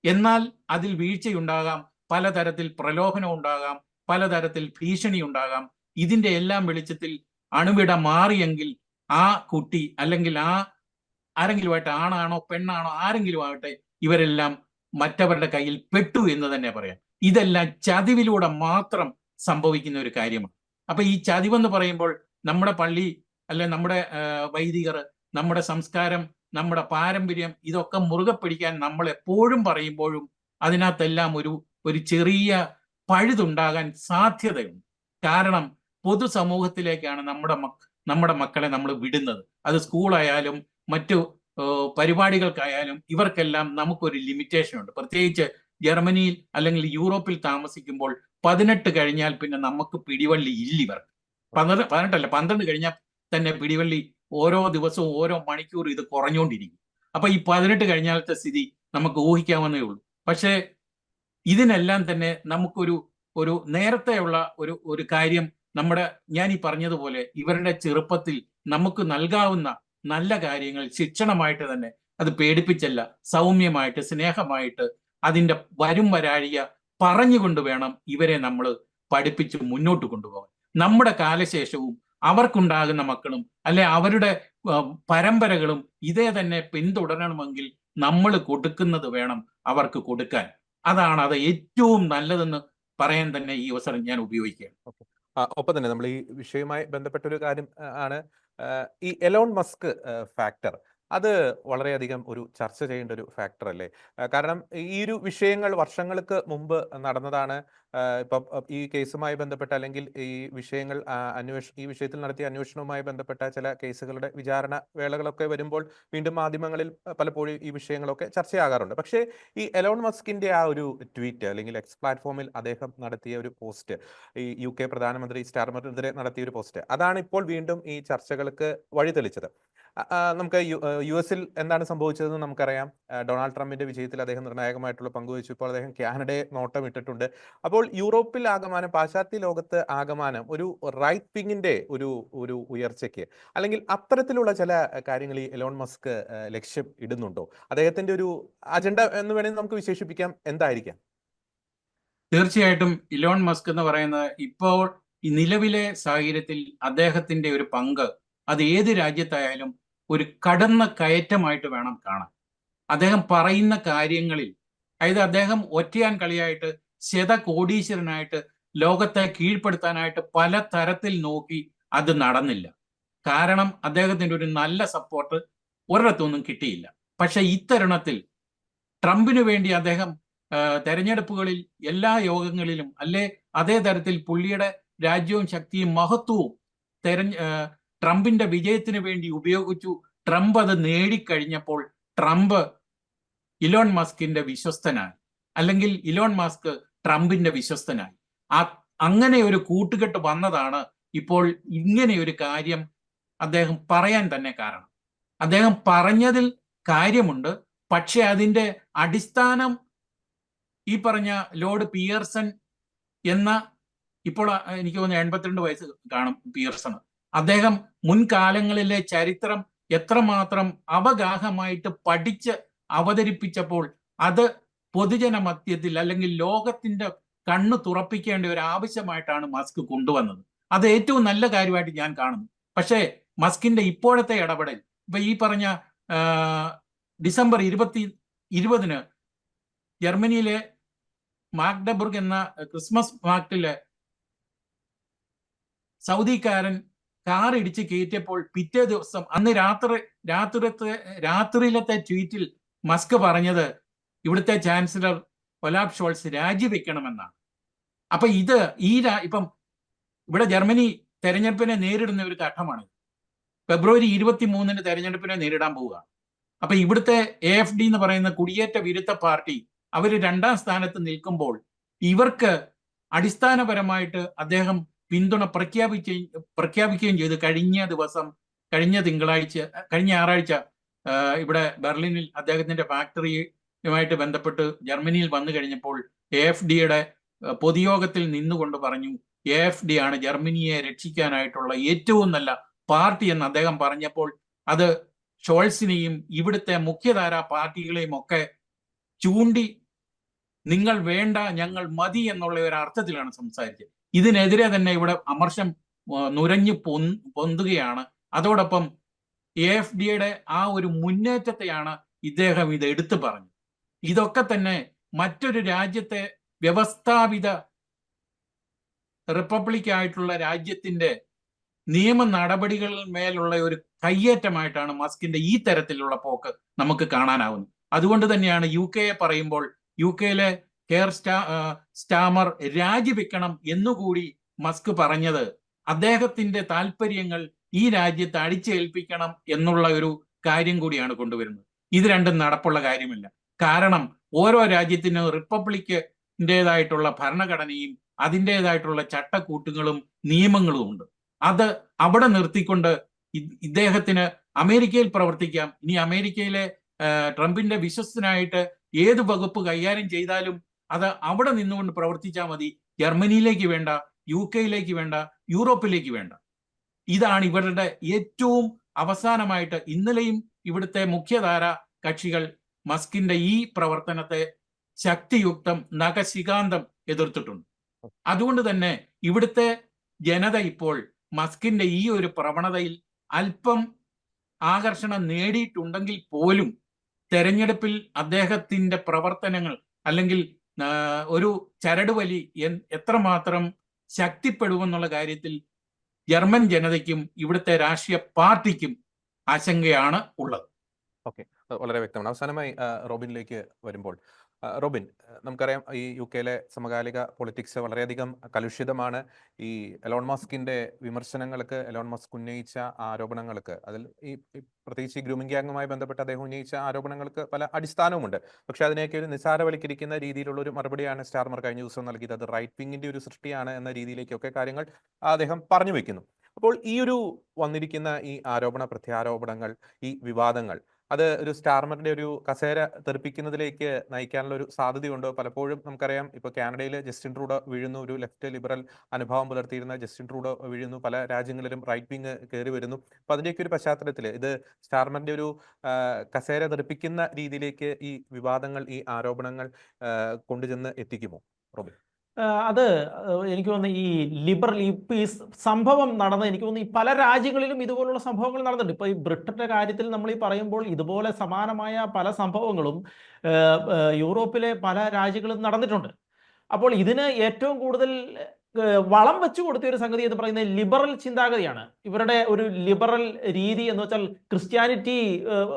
എന്നാൽ അതിൽ വീഴ്ചയുണ്ടാകാം, പലതരത്തിൽ പ്രലോഭനം ഉണ്ടാകാം, പലതരത്തിൽ ഭീഷണി ഉണ്ടാകാം. ഇതിന്റെ എല്ലാം വെളിച്ചത്തിൽ അണുവിട മാറിയെങ്കിൽ ആ കുട്ടി അല്ലെങ്കിൽ ആരെങ്കിലുമായിട്ട്, ആണാണോ പെണ്ണാണോ ആരെങ്കിലും ആകട്ടെ, ഇവരെല്ലാം മറ്റവരുടെ കയ്യിൽ പെട്ടു എന്ന് തന്നെ പറയാം. ഇതെല്ലാം ചതിവിലൂടെ മാത്രം സംഭവിക്കുന്ന ഒരു കാര്യമാണ്. അപ്പൊ ഈ ചതിവെന്ന് പറയുമ്പോൾ നമ്മുടെ പള്ളി അല്ലെ നമ്മുടെ വൈദികർ, നമ്മുടെ സംസ്കാരം, നമ്മുടെ പാരമ്പര്യം ഇതൊക്കെ മുറുകെ പിടിക്കാൻ നമ്മൾ എപ്പോഴും പറയുമ്പോഴും അതിനകത്തെല്ലാം ഒരു ചെറിയ പഴുതുണ്ടാകാൻ സാധ്യതയുണ്ട്. കാരണം പൊതുസമൂഹത്തിലേക്കാണ് നമ്മുടെ മക്കളെ നമ്മൾ വിടുന്നത്. അത് സ്കൂളായാലും മറ്റു പരിപാടികൾക്കായാലും ഇവർക്കെല്ലാം നമുക്കൊരു ലിമിറ്റേഷൻ ഉണ്ട്. പ്രത്യേകിച്ച് ജർമ്മനിയിൽ അല്ലെങ്കിൽ യൂറോപ്പിൽ താമസിക്കുമ്പോൾ 18 കഴിഞ്ഞാൽ പിന്നെ നമുക്ക് പിടിവള്ളി ഇല്ല. ഇവർക്ക് 12 കഴിഞ്ഞാൽ തന്നെ പിടിവള്ളി ഓരോ ദിവസവും ഓരോ മണിക്കൂർ ഇത് കുറഞ്ഞുകൊണ്ടിരിക്കും. അപ്പൊ ഈ 18 കഴിഞ്ഞാലത്തെ സ്ഥിതി നമുക്ക് ഊഹിക്കാവുന്നേ ഉള്ളൂ. പക്ഷേ ഇതിനെല്ലാം തന്നെ നമുക്കൊരു നേരത്തെയുള്ള ഒരു കാര്യം ഞാൻ ഈ പറഞ്ഞതുപോലെ ഇവരുടെ ചെറുപ്പത്തിൽ നമുക്ക് നൽകാവുന്ന നല്ല കാര്യങ്ങൾ ശിക്ഷണമായിട്ട് തന്നെ, അത് പേടിപ്പിച്ചല്ല, സൗമ്യമായിട്ട് സ്നേഹമായിട്ട് അതിന്റെ വരാഴിക പറഞ്ഞുകൊണ്ട് വേണം ഇവരെ നമ്മൾ പഠിപ്പിച്ച് മുന്നോട്ട് കൊണ്ടുപോകാൻ. നമ്മുടെ കാലശേഷവും അവർക്കുണ്ടാകുന്ന മക്കളും അല്ലെ അവരുടെ പരമ്പരകളും ഇതേ തന്നെ പിന്തുടരണമെങ്കിൽ നമ്മൾ കൊടുക്കുന്നത് വേണം അവർക്ക് കൊടുക്കാൻ. അത് ഏറ്റവും നല്ലതെന്ന് പറയാൻ തന്നെ ഈ അവസരം ഞാൻ ഉപയോഗിക്കുകയാണ്.
ഒപ്പം തന്നെ നമ്മൾ ഈ വിഷയവുമായി ബന്ധപ്പെട്ട ഒരു കാര്യം ആണ് ഈ എലോൺ മസ്ക് ഫാക്ടർ. അത് വളരെയധികം ഒരു ചർച്ച ചെയ്യേണ്ട ഒരു ഫാക്ടർ അല്ലേ? കാരണം ഈ ഒരു വിഷയങ്ങൾ വർഷങ്ങൾക്ക് മുമ്പ് നടന്നതാണ്. ഇപ്പം ഈ കേസുമായി ബന്ധപ്പെട്ട അല്ലെങ്കിൽ ഈ വിഷയങ്ങൾ ഈ വിഷയത്തിൽ നടത്തിയ അന്വേഷണവുമായി ബന്ധപ്പെട്ട ചില കേസുകളുടെ വിചാരണ വേളകളൊക്കെ വരുമ്പോൾ വീണ്ടും മാധ്യമങ്ങളിൽ പലപ്പോഴും ഈ വിഷയങ്ങളൊക്കെ ചർച്ചയാകാറുണ്ട്. പക്ഷേ ഈ എലോൺ മസ്കിന്റെ ആ ഒരു ട്വീറ്റ് അല്ലെങ്കിൽ എക്സ് പ്ലാറ്റ്ഫോമിൽ അദ്ദേഹം നടത്തിയ ഒരു പോസ്റ്റ്, ഈ UK പ്രധാനമന്ത്രി സ്റ്റാർമറിനെതിരെ നടത്തിയ ഒരു പോസ്റ്റ്, അതാണ് ഇപ്പോൾ വീണ്ടും ഈ ചർച്ചകൾക്ക് വഴിതെളിച്ചത്. നമുക്ക് US എന്താണ് സംഭവിച്ചതെന്ന് നമുക്കറിയാം. ഡൊണാൾഡ് ട്രംപിന്റെ വിജയത്തിൽ അദ്ദേഹം നിർണായകമായിട്ടുള്ള പങ്കുവച്ചു. ഇപ്പോൾ അദ്ദേഹം കാനഡയെ നോട്ടം ഇട്ടിട്ടുണ്ട്. അപ്പോൾ യൂറോപ്പിൽ ആകമാനം, പാശ്ചാത്യ ലോകത്ത് ആകമാനം ഒരു റൈറ്റ് വിങ്ങിന്റെ ഒരു ഉയർച്ചയ്ക്ക് അല്ലെങ്കിൽ അത്തരത്തിലുള്ള ചില കാര്യങ്ങൾ ഈ എലോൺ മസ്ക് ലക്ഷ്യം ഇടുന്നുണ്ടോ? അദ്ദേഹത്തിന്റെ ഒരു അജണ്ട എന്ന് വേണമെങ്കിൽ നമുക്ക് വിശേഷിപ്പിക്കാം. എന്തായിരിക്കാം?
തീർച്ചയായിട്ടും ഇലോൺ മസ്ക് എന്ന് പറയുന്നത് ഇപ്പോൾ ഈ നിലവിലെ സാഹചര്യത്തിൽ അദ്ദേഹത്തിന്റെ ഒരു പങ്ക് അത് ഏത് രാജ്യത്തായാലും ഒരു കടന്ന കയറ്റമായിട്ട് വേണം കാണാൻ. അദ്ദേഹം പറയുന്ന കാര്യങ്ങളിൽ, അതായത് അദ്ദേഹം ഒറ്റയാൻ കളിയായിട്ട് കോടീശ്വരനായിട്ട് ലോകത്തെ കീഴ്പ്പെടുത്താനായിട്ട് പല തരത്തിൽ നോക്കി, അത് നടന്നില്ല. കാരണം അദ്ദേഹത്തിന്റെ ഒരു നല്ല സപ്പോർട്ട് ഒരിടത്തൊന്നും കിട്ടിയില്ല. പക്ഷെ ഇത്തരുണത്തിൽ ട്രംപിന് വേണ്ടി അദ്ദേഹം തെരഞ്ഞെടുപ്പുകളിൽ എല്ലാ യോഗങ്ങളിലും അതേ തരത്തിൽ പുള്ളിയുടെ രാജ്യവും ശക്തിയും മഹത്വവും ട്രംപിന്റെ വിജയത്തിന് വേണ്ടി ഉപയോഗിച്ചു. ട്രംപ് അത് നേടിക്കഴിഞ്ഞപ്പോൾ ട്രംപ് ഇലോൺ മസ്കിന്റെ വിശ്വസ്തനായി, അല്ലെങ്കിൽ ഇലോൺ മസ്ക് ട്രംപിന്റെ വിശ്വസ്തനായി. അങ്ങനെ ഒരു കൂട്ടുകെട്ട് വന്നതാണ് ഇപ്പോൾ ഇങ്ങനെ ഒരു കാര്യം അദ്ദേഹം പറയാൻ തന്നെ കാരണം. അദ്ദേഹം പറഞ്ഞതിൽ കാര്യമുണ്ട്, പക്ഷെ അതിന്റെ അടിസ്ഥാനം ഈ പറഞ്ഞ ലോർഡ് പിയർസൺ എന്ന, ഇപ്പോൾ എനിക്ക് തോന്നുന്നു 82 വയസ്സ് കാണും പിയർസൺ. അദ്ദേഹം മുൻകാലങ്ങളിലെ ചരിത്രം എത്രമാത്രം അവഗാഹമായിട്ട് പഠിച്ച് അവതരിപ്പിച്ചപ്പോൾ അത് പൊതുജന മധ്യത്തിൽ, അല്ലെങ്കിൽ ലോകത്തിന്റെ കണ്ണ് തുറപ്പിക്കേണ്ട ഒരു ആവശ്യമായിട്ടാണ് മസ്ക് കൊണ്ടുവന്നത്. അത് ഏറ്റവും നല്ല കാര്യമായിട്ട് ഞാൻ കാണുന്നു. പക്ഷേ മസ്കിന്റെ ഇപ്പോഴത്തെ ഇടപെടൽ, ഇപ്പൊ ഈ പറഞ്ഞ ഡിസംബർ 20 ജർമ്മനിയിലെ മാഗ്ഡബുർഗ് എന്ന ക്രിസ്മസ് മാർക്കറ്റില് സൗദിക്കാരൻ കാർ ഇടിച്ച് കയറ്റിയപ്പോൾ പിറ്റേ ദിവസം അന്ന് രാത്രിയിലത്തെ ട്വീറ്റിൽ മസ്ക് പറഞ്ഞത് ഇവിടുത്തെ ചാൻസലർ ഒലാഫ് ഷോൾസ് രാജിവെക്കണമെന്നാണ്. അപ്പൊ ഇത് ഇപ്പം ഇവിടെ ജർമ്മനി തെരഞ്ഞെടുപ്പിനെ നേരിടുന്ന ഒരു ഘട്ടമാണ്. ഫെബ്രുവരി 23 തെരഞ്ഞെടുപ്പിനെ നേരിടാൻ പോവുക. അപ്പൊ ഇവിടുത്തെ AfD എന്ന് പറയുന്ന കുടിയേറ്റ വിരുദ്ധ പാർട്ടി അവർ 2ാം സ്ഥാനത്ത് നിൽക്കുമ്പോൾ ഇവർക്ക് അടിസ്ഥാനപരമായിട്ട് അദ്ദേഹം പിന്തുണ പ്രഖ്യാപിക്കുകയും ചെയ്തു. കഴിഞ്ഞ ഞായറാഴ്ച ഇവിടെ ബെർലിനിൽ അദ്ദേഹത്തിന്റെ ഫാക്ടറിയുമായിട്ട് ബന്ധപ്പെട്ട് ജർമ്മനിയിൽ വന്നു കഴിഞ്ഞപ്പോൾ AfDയുടെ പൊതുയോഗത്തിൽ നിന്നുകൊണ്ട് പറഞ്ഞു, AfD ആണ് ജർമ്മനിയെ രക്ഷിക്കാനായിട്ടുള്ള ഏറ്റവും നല്ല പാർട്ടി എന്ന് അദ്ദേഹം പറഞ്ഞപ്പോൾ അത് ഷോൾസിനെയും ഇവിടുത്തെ മുഖ്യധാരാ പാർട്ടികളെയും ഒക്കെ ചൂണ്ടി നിങ്ങൾ വേണ്ട, ഞങ്ങൾ മതി എന്നുള്ള ഒരു അർത്ഥത്തിലാണ് സംസാരിച്ചത്. ഇതിനെതിരെ തന്നെ ഇവിടെ അമർഷം നുരഞ്ഞു പൊന്തുകയാണ്. അതോടൊപ്പം AfDയുടെ ആ ഒരു മുന്നേറ്റത്തെയാണ് ഇദ്ദേഹം ഇത് എടുത്തു പറഞ്ഞത്. ഇതൊക്കെ തന്നെ മറ്റൊരു രാജ്യത്തെ വ്യവസ്ഥാപിത റിപ്പബ്ലിക് ആയിട്ടുള്ള രാജ്യത്തിന്റെ നിയമ നടപടികളിൽ മേലുള്ള ഒരു കയ്യേറ്റമായിട്ടാണ് മസ്കിന്റെ ഈ തരത്തിലുള്ള പോക്ക് നമുക്ക് കാണാനാവുന്നത്. അതുകൊണ്ട് തന്നെയാണ് UK പറയുമ്പോൾ UKയിലെ കെയർ സ്റ്റാമർ രാജിവെക്കണം എന്നുകൂടി മസ്ക് പറഞ്ഞത്. അദ്ദേഹത്തിന്റെ താല്പര്യങ്ങൾ ഈ രാജ്യത്ത് അടിച്ചേൽപ്പിക്കണം എന്നുള്ള ഒരു കാര്യം കൂടിയാണ് കൊണ്ടുവരുന്നത്. ഇത് രണ്ടും നടപ്പുള്ള കാര്യമില്ല. കാരണം ഓരോ രാജ്യത്തിനും റിപ്പബ്ലിക്കിൻ്റെതായിട്ടുള്ള ഭരണഘടനയും അതിൻ്റെതായിട്ടുള്ള ചട്ടക്കൂട്ടുകളും നിയമങ്ങളും ഉണ്ട്. അത് അവിടെ നിർത്തിക്കൊണ്ട് ഇദ്ദേഹത്തിന് അമേരിക്കയിൽ പ്രവർത്തിക്കാം. ഇനി അമേരിക്കയിലെ ട്രംപിന്റെ വിശ്വസ്തനായിട്ട് ഏത് വകുപ്പ് കൈകാര്യം ചെയ്താലും അത് അവിടെ നിന്നുകൊണ്ട് പ്രവർത്തിച്ചാൽ മതി. ജർമ്മനിയിലേക്ക് വേണ്ട, UK വേണ്ട, യൂറോപ്പിലേക്ക് വേണ്ട. ഇതാണ് ഇവരുടെ ഏറ്റവും അവസാനമായിട്ട് ഇന്നലെയും ഇവിടുത്തെ മുഖ്യധാര കക്ഷികൾ മസ്കിന്റെ ഈ പ്രവർത്തനത്തെ ശക്തിയുക്തം നഖശികാന്തം എതിർത്തിട്ടുണ്ട്. അതുകൊണ്ട് തന്നെ ഇവിടുത്തെ ജനത ഇപ്പോൾ മസ്കിന്റെ ഈ ഒരു പ്രവണതയിൽ അല്പം ആകർഷണം നേടിയിട്ടുണ്ടെങ്കിൽ പോലും തെരഞ്ഞെടുപ്പിൽ അദ്ദേഹത്തിന്റെ പ്രവർത്തനങ്ങൾ അല്ലെങ്കിൽ ഒരു ചരടുവലി എത്രമാത്രം ശക്തിപ്പെടുമെന്നുള്ള കാര്യത്തിൽ ജർമ്മൻ ജനതയ്ക്കും ഇവിടുത്തെ രാഷ്ട്രീയ പാർട്ടിക്കും ആശങ്കയാണ് ഉള്ളത്.
ഓക്കെ, വളരെ വ്യക്തമാണ്. അവസാനമായി റോബിനിലേക്ക് വരുമ്പോൾ, റോബിൻ, നമുക്കറിയാം ഈ UK സമകാലിക പൊളിറ്റിക്സ് വളരെയധികം കലുഷിതമാണ്. ഈ എലോൺ മസ്കിന്റെ വിമർശനങ്ങൾക്ക്, എലോൺ മസ്ക് ഉന്നയിച്ച ആരോപണങ്ങൾക്ക്, അതിൽ ഈ പ്രത്യേകിച്ച് ഈ ഗ്രൂമിംഗ് ഗ്യാങ്ങുമായി ബന്ധപ്പെട്ട് അദ്ദേഹം ഉന്നയിച്ച ആരോപണങ്ങൾക്ക് പല അടിസ്ഥാനവുമുണ്ട്. പക്ഷെ അതിനെയൊക്കെ ഒരു നിസ്സാരവൽക്കരിക്കുന്ന രീതിയിലുള്ള ഒരു മറുപടിയാണ് സ്റ്റാർമർ കഴിഞ്ഞ ദിവസം നൽകിയത്. അത് റൈറ്റ് വിങ്ങിന്റെ ഒരു സൃഷ്ടിയാണ് എന്ന രീതിയിലേക്കൊക്കെ കാര്യങ്ങൾ അദ്ദേഹം പറഞ്ഞു വെക്കുന്നു. അപ്പോൾ ഈ ഒരു വന്നിരിക്കുന്ന ഈ ആരോപണ പ്രത്യാരോപണങ്ങൾ, ഈ വിവാദങ്ങൾ, അത് ഒരു സ്റ്റാർമറിന്റെ ഒരു കസേര തെറിപ്പിക്കുന്നതിലേക്ക് നയിക്കാനുള്ള ഒരു സാധ്യതയുണ്ടോ? പലപ്പോഴും നമുക്കറിയാം, ഇപ്പോൾ കാനഡയിൽ ജസ്റ്റിൻ ട്രൂഡോ വീഴുന്നു, ഒരു ലെഫ്റ്റ് ലിബറൽ അനുഭവം പുലർത്തിയിരുന്ന ജസ്റ്റിൻ ട്രൂഡോ വീഴുന്നു, പല രാജ്യങ്ങളിലും റൈറ്റ് വിങ് കയറി വരുന്നു. അപ്പൊ അതിന്റെയൊക്കെ ഒരു പശ്ചാത്തലത്തിൽ ഇത് സ്റ്റാർമറിന്റെ ഒരു കസേര തെറിപ്പിക്കുന്ന രീതിയിലേക്ക് ഈ വിവാദങ്ങൾ, ഈ ആരോപണങ്ങൾ കൊണ്ടുചെന്ന് എത്തിക്കുമോ റോബിൻ?
അത് എനിക്ക് തോന്നുന്നു ഈ ലിബറൽ ഇപ്പം ഈ സംഭവം നടന്നത് എനിക്ക് തോന്നുന്നു ഈ പല രാജ്യങ്ങളിലും ഇതുപോലുള്ള സംഭവങ്ങൾ നടന്നിട്ടുണ്ട്. ഇപ്പോൾ ഈ ബ്രിട്ടന്റെ കാര്യത്തിൽ നമ്മൾ ഈ പറയുമ്പോൾ ഇതുപോലെ സമാനമായ പല സംഭവങ്ങളും യൂറോപ്പിലെ പല രാജ്യങ്ങളും നടന്നിട്ടുണ്ട്. അപ്പോൾ ഇതിന് ഏറ്റവും കൂടുതൽ വളം വെച്ചു കൊടുത്ത ഒരു സംഗതി എന്ന് പറയുന്നത് ലിബറൽ ചിന്താഗതിയാണ്. ഇവരുടെ ഒരു ലിബറൽ രീതി എന്ന് വെച്ചാൽ ക്രിസ്ത്യാനിറ്റി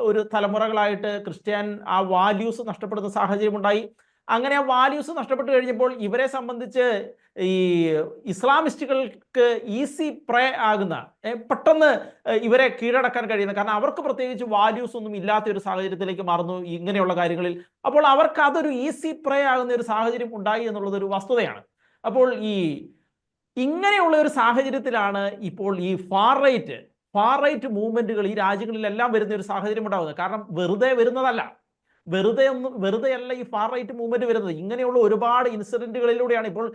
ഒരു തലമുറകളായിട്ട് ക്രിസ്ത്യൻ ആ വാല്യൂസ് നഷ്ടപ്പെടുന്ന സാഹചര്യം ഉണ്ടായി. അങ്ങനെ ആ വാല്യൂസ് നഷ്ടപ്പെട്ട് കഴിഞ്ഞപ്പോൾ ഇവരെ സംബന്ധിച്ച് ഈ ഇസ്ലാമിസ്റ്റുകൾക്ക് ഈസി പ്രേ ആകുന്ന പെട്ടെന്ന് ഇവരെ കീഴടക്കാൻ കഴിയുന്ന, കാരണം അവർക്ക് പ്രത്യേകിച്ച് വാല്യൂസ് ഒന്നും ഇല്ലാത്ത ഒരു സാഹചര്യത്തിലേക്ക് മാറുന്നു ഇങ്ങനെയുള്ള കാര്യങ്ങളിൽ. അപ്പോൾ അവർക്ക് അതൊരു ഈസി പ്രേ ആകുന്ന ഒരു സാഹചര്യം ഉണ്ടായി എന്നുള്ളത് ഒരു വസ്തുതയാണ്. അപ്പോൾ ഇങ്ങനെയുള്ള ഒരു സാഹചര്യത്തിലാണ് ഇപ്പോൾ ഈ ഫാർ റൈറ്റ് മൂവ്മെന്റുകൾ ഈ രാജ്യങ്ങളിലെല്ലാം വരുന്ന ഒരു സാഹചര്യം ഉണ്ടാകുന്നത്. കാരണം വെറുതെ വരുന്നതല്ല, വെറുതെയല്ല ഈ ഫാർ റൈറ്റ് മൂവ്മെന്റ് വരുന്നത്. ഇങ്ങനെയുള്ള ഒരുപാട് ഇൻസിഡന്റുകളിലൂടെയാണ് ഇപ്പോൾ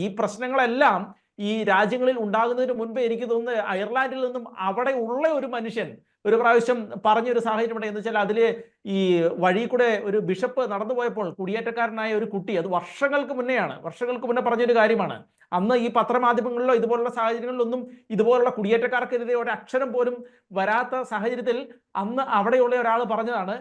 ഈ പ്രശ്നങ്ങളെല്ലാം ഈ രാജ്യങ്ങളിൽ ഉണ്ടാകുന്നതിന് മുൻപേ എനിക്ക് തോന്നുന്നത് അയർലാൻഡിൽ നിന്നും അവിടെ ഉള്ള ഒരു മനുഷ്യൻ ഒരു പ്രാവശ്യം പറഞ്ഞൊരു സാഹചര്യം ഉണ്ട്. എന്ന് വെച്ചാൽ അതിൽ ഈ വഴി കൂടെ ഒരു ബിഷപ്പ് നടന്നു പോയപ്പോൾ കുടിയേറ്റക്കാരനായ ഒരു കുട്ടി, അത് വർഷങ്ങൾക്ക് മുന്നേ പറഞ്ഞൊരു കാര്യമാണ്. അന്ന് ഈ പത്രമാധ്യമങ്ങളിലോ ഇതുപോലുള്ള സാഹചര്യങ്ങളിലൊന്നും ഇതുപോലുള്ള കുടിയേറ്റക്കാർക്കെതിരെ ഒരു അക്ഷരം പോലും വരാത്ത സാഹചര്യത്തിൽ അന്ന് അവിടെയുള്ള ഒരാൾ പറഞ്ഞതാണ്,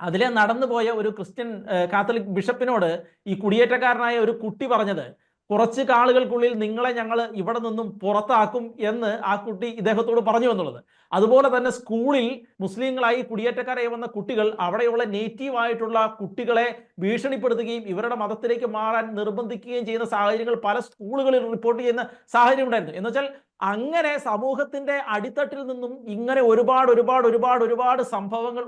അതിലെ നടന്നുപോയ ഒരു ക്രിസ്ത്യൻ കാത്തലിക് ബിഷപ്പിനോട് ഈ കുടിയേറ്റക്കാരനായ ഒരു കുട്ടി പറഞ്ഞത്, കുറച്ച് കാളുകൾക്കുള്ളിൽ നിങ്ങളെ ഞങ്ങൾ ഇവിടെ നിന്നും പുറത്താക്കും എന്ന് ആ കുട്ടി ഇദ്ദേഹത്തോട് പറഞ്ഞു എന്നുള്ളത്. അതുപോലെ തന്നെ സ്കൂളിൽ മുസ്ലിങ്ങളായി കുടിയേറ്റക്കാരായി വന്ന കുട്ടികൾ അവിടെയുള്ള നേറ്റീവ് ആയിട്ടുള്ള കുട്ടികളെ ഭീഷണിപ്പെടുത്തുകയും ഇവരുടെ മതത്തിലേക്ക് മാറാൻ നിർബന്ധിക്കുകയും ചെയ്യുന്ന സാഹചര്യങ്ങൾ പല സ്കൂളുകളിൽ റിപ്പോർട്ട് ചെയ്യുന്ന സാഹചര്യം ഉണ്ടായിരുന്നു. എന്ന് വെച്ചാൽ അങ്ങനെ സമൂഹത്തിന്റെ അടിത്തട്ടിൽ നിന്നും ഇങ്ങനെ ഒരുപാട് സംഭവങ്ങൾ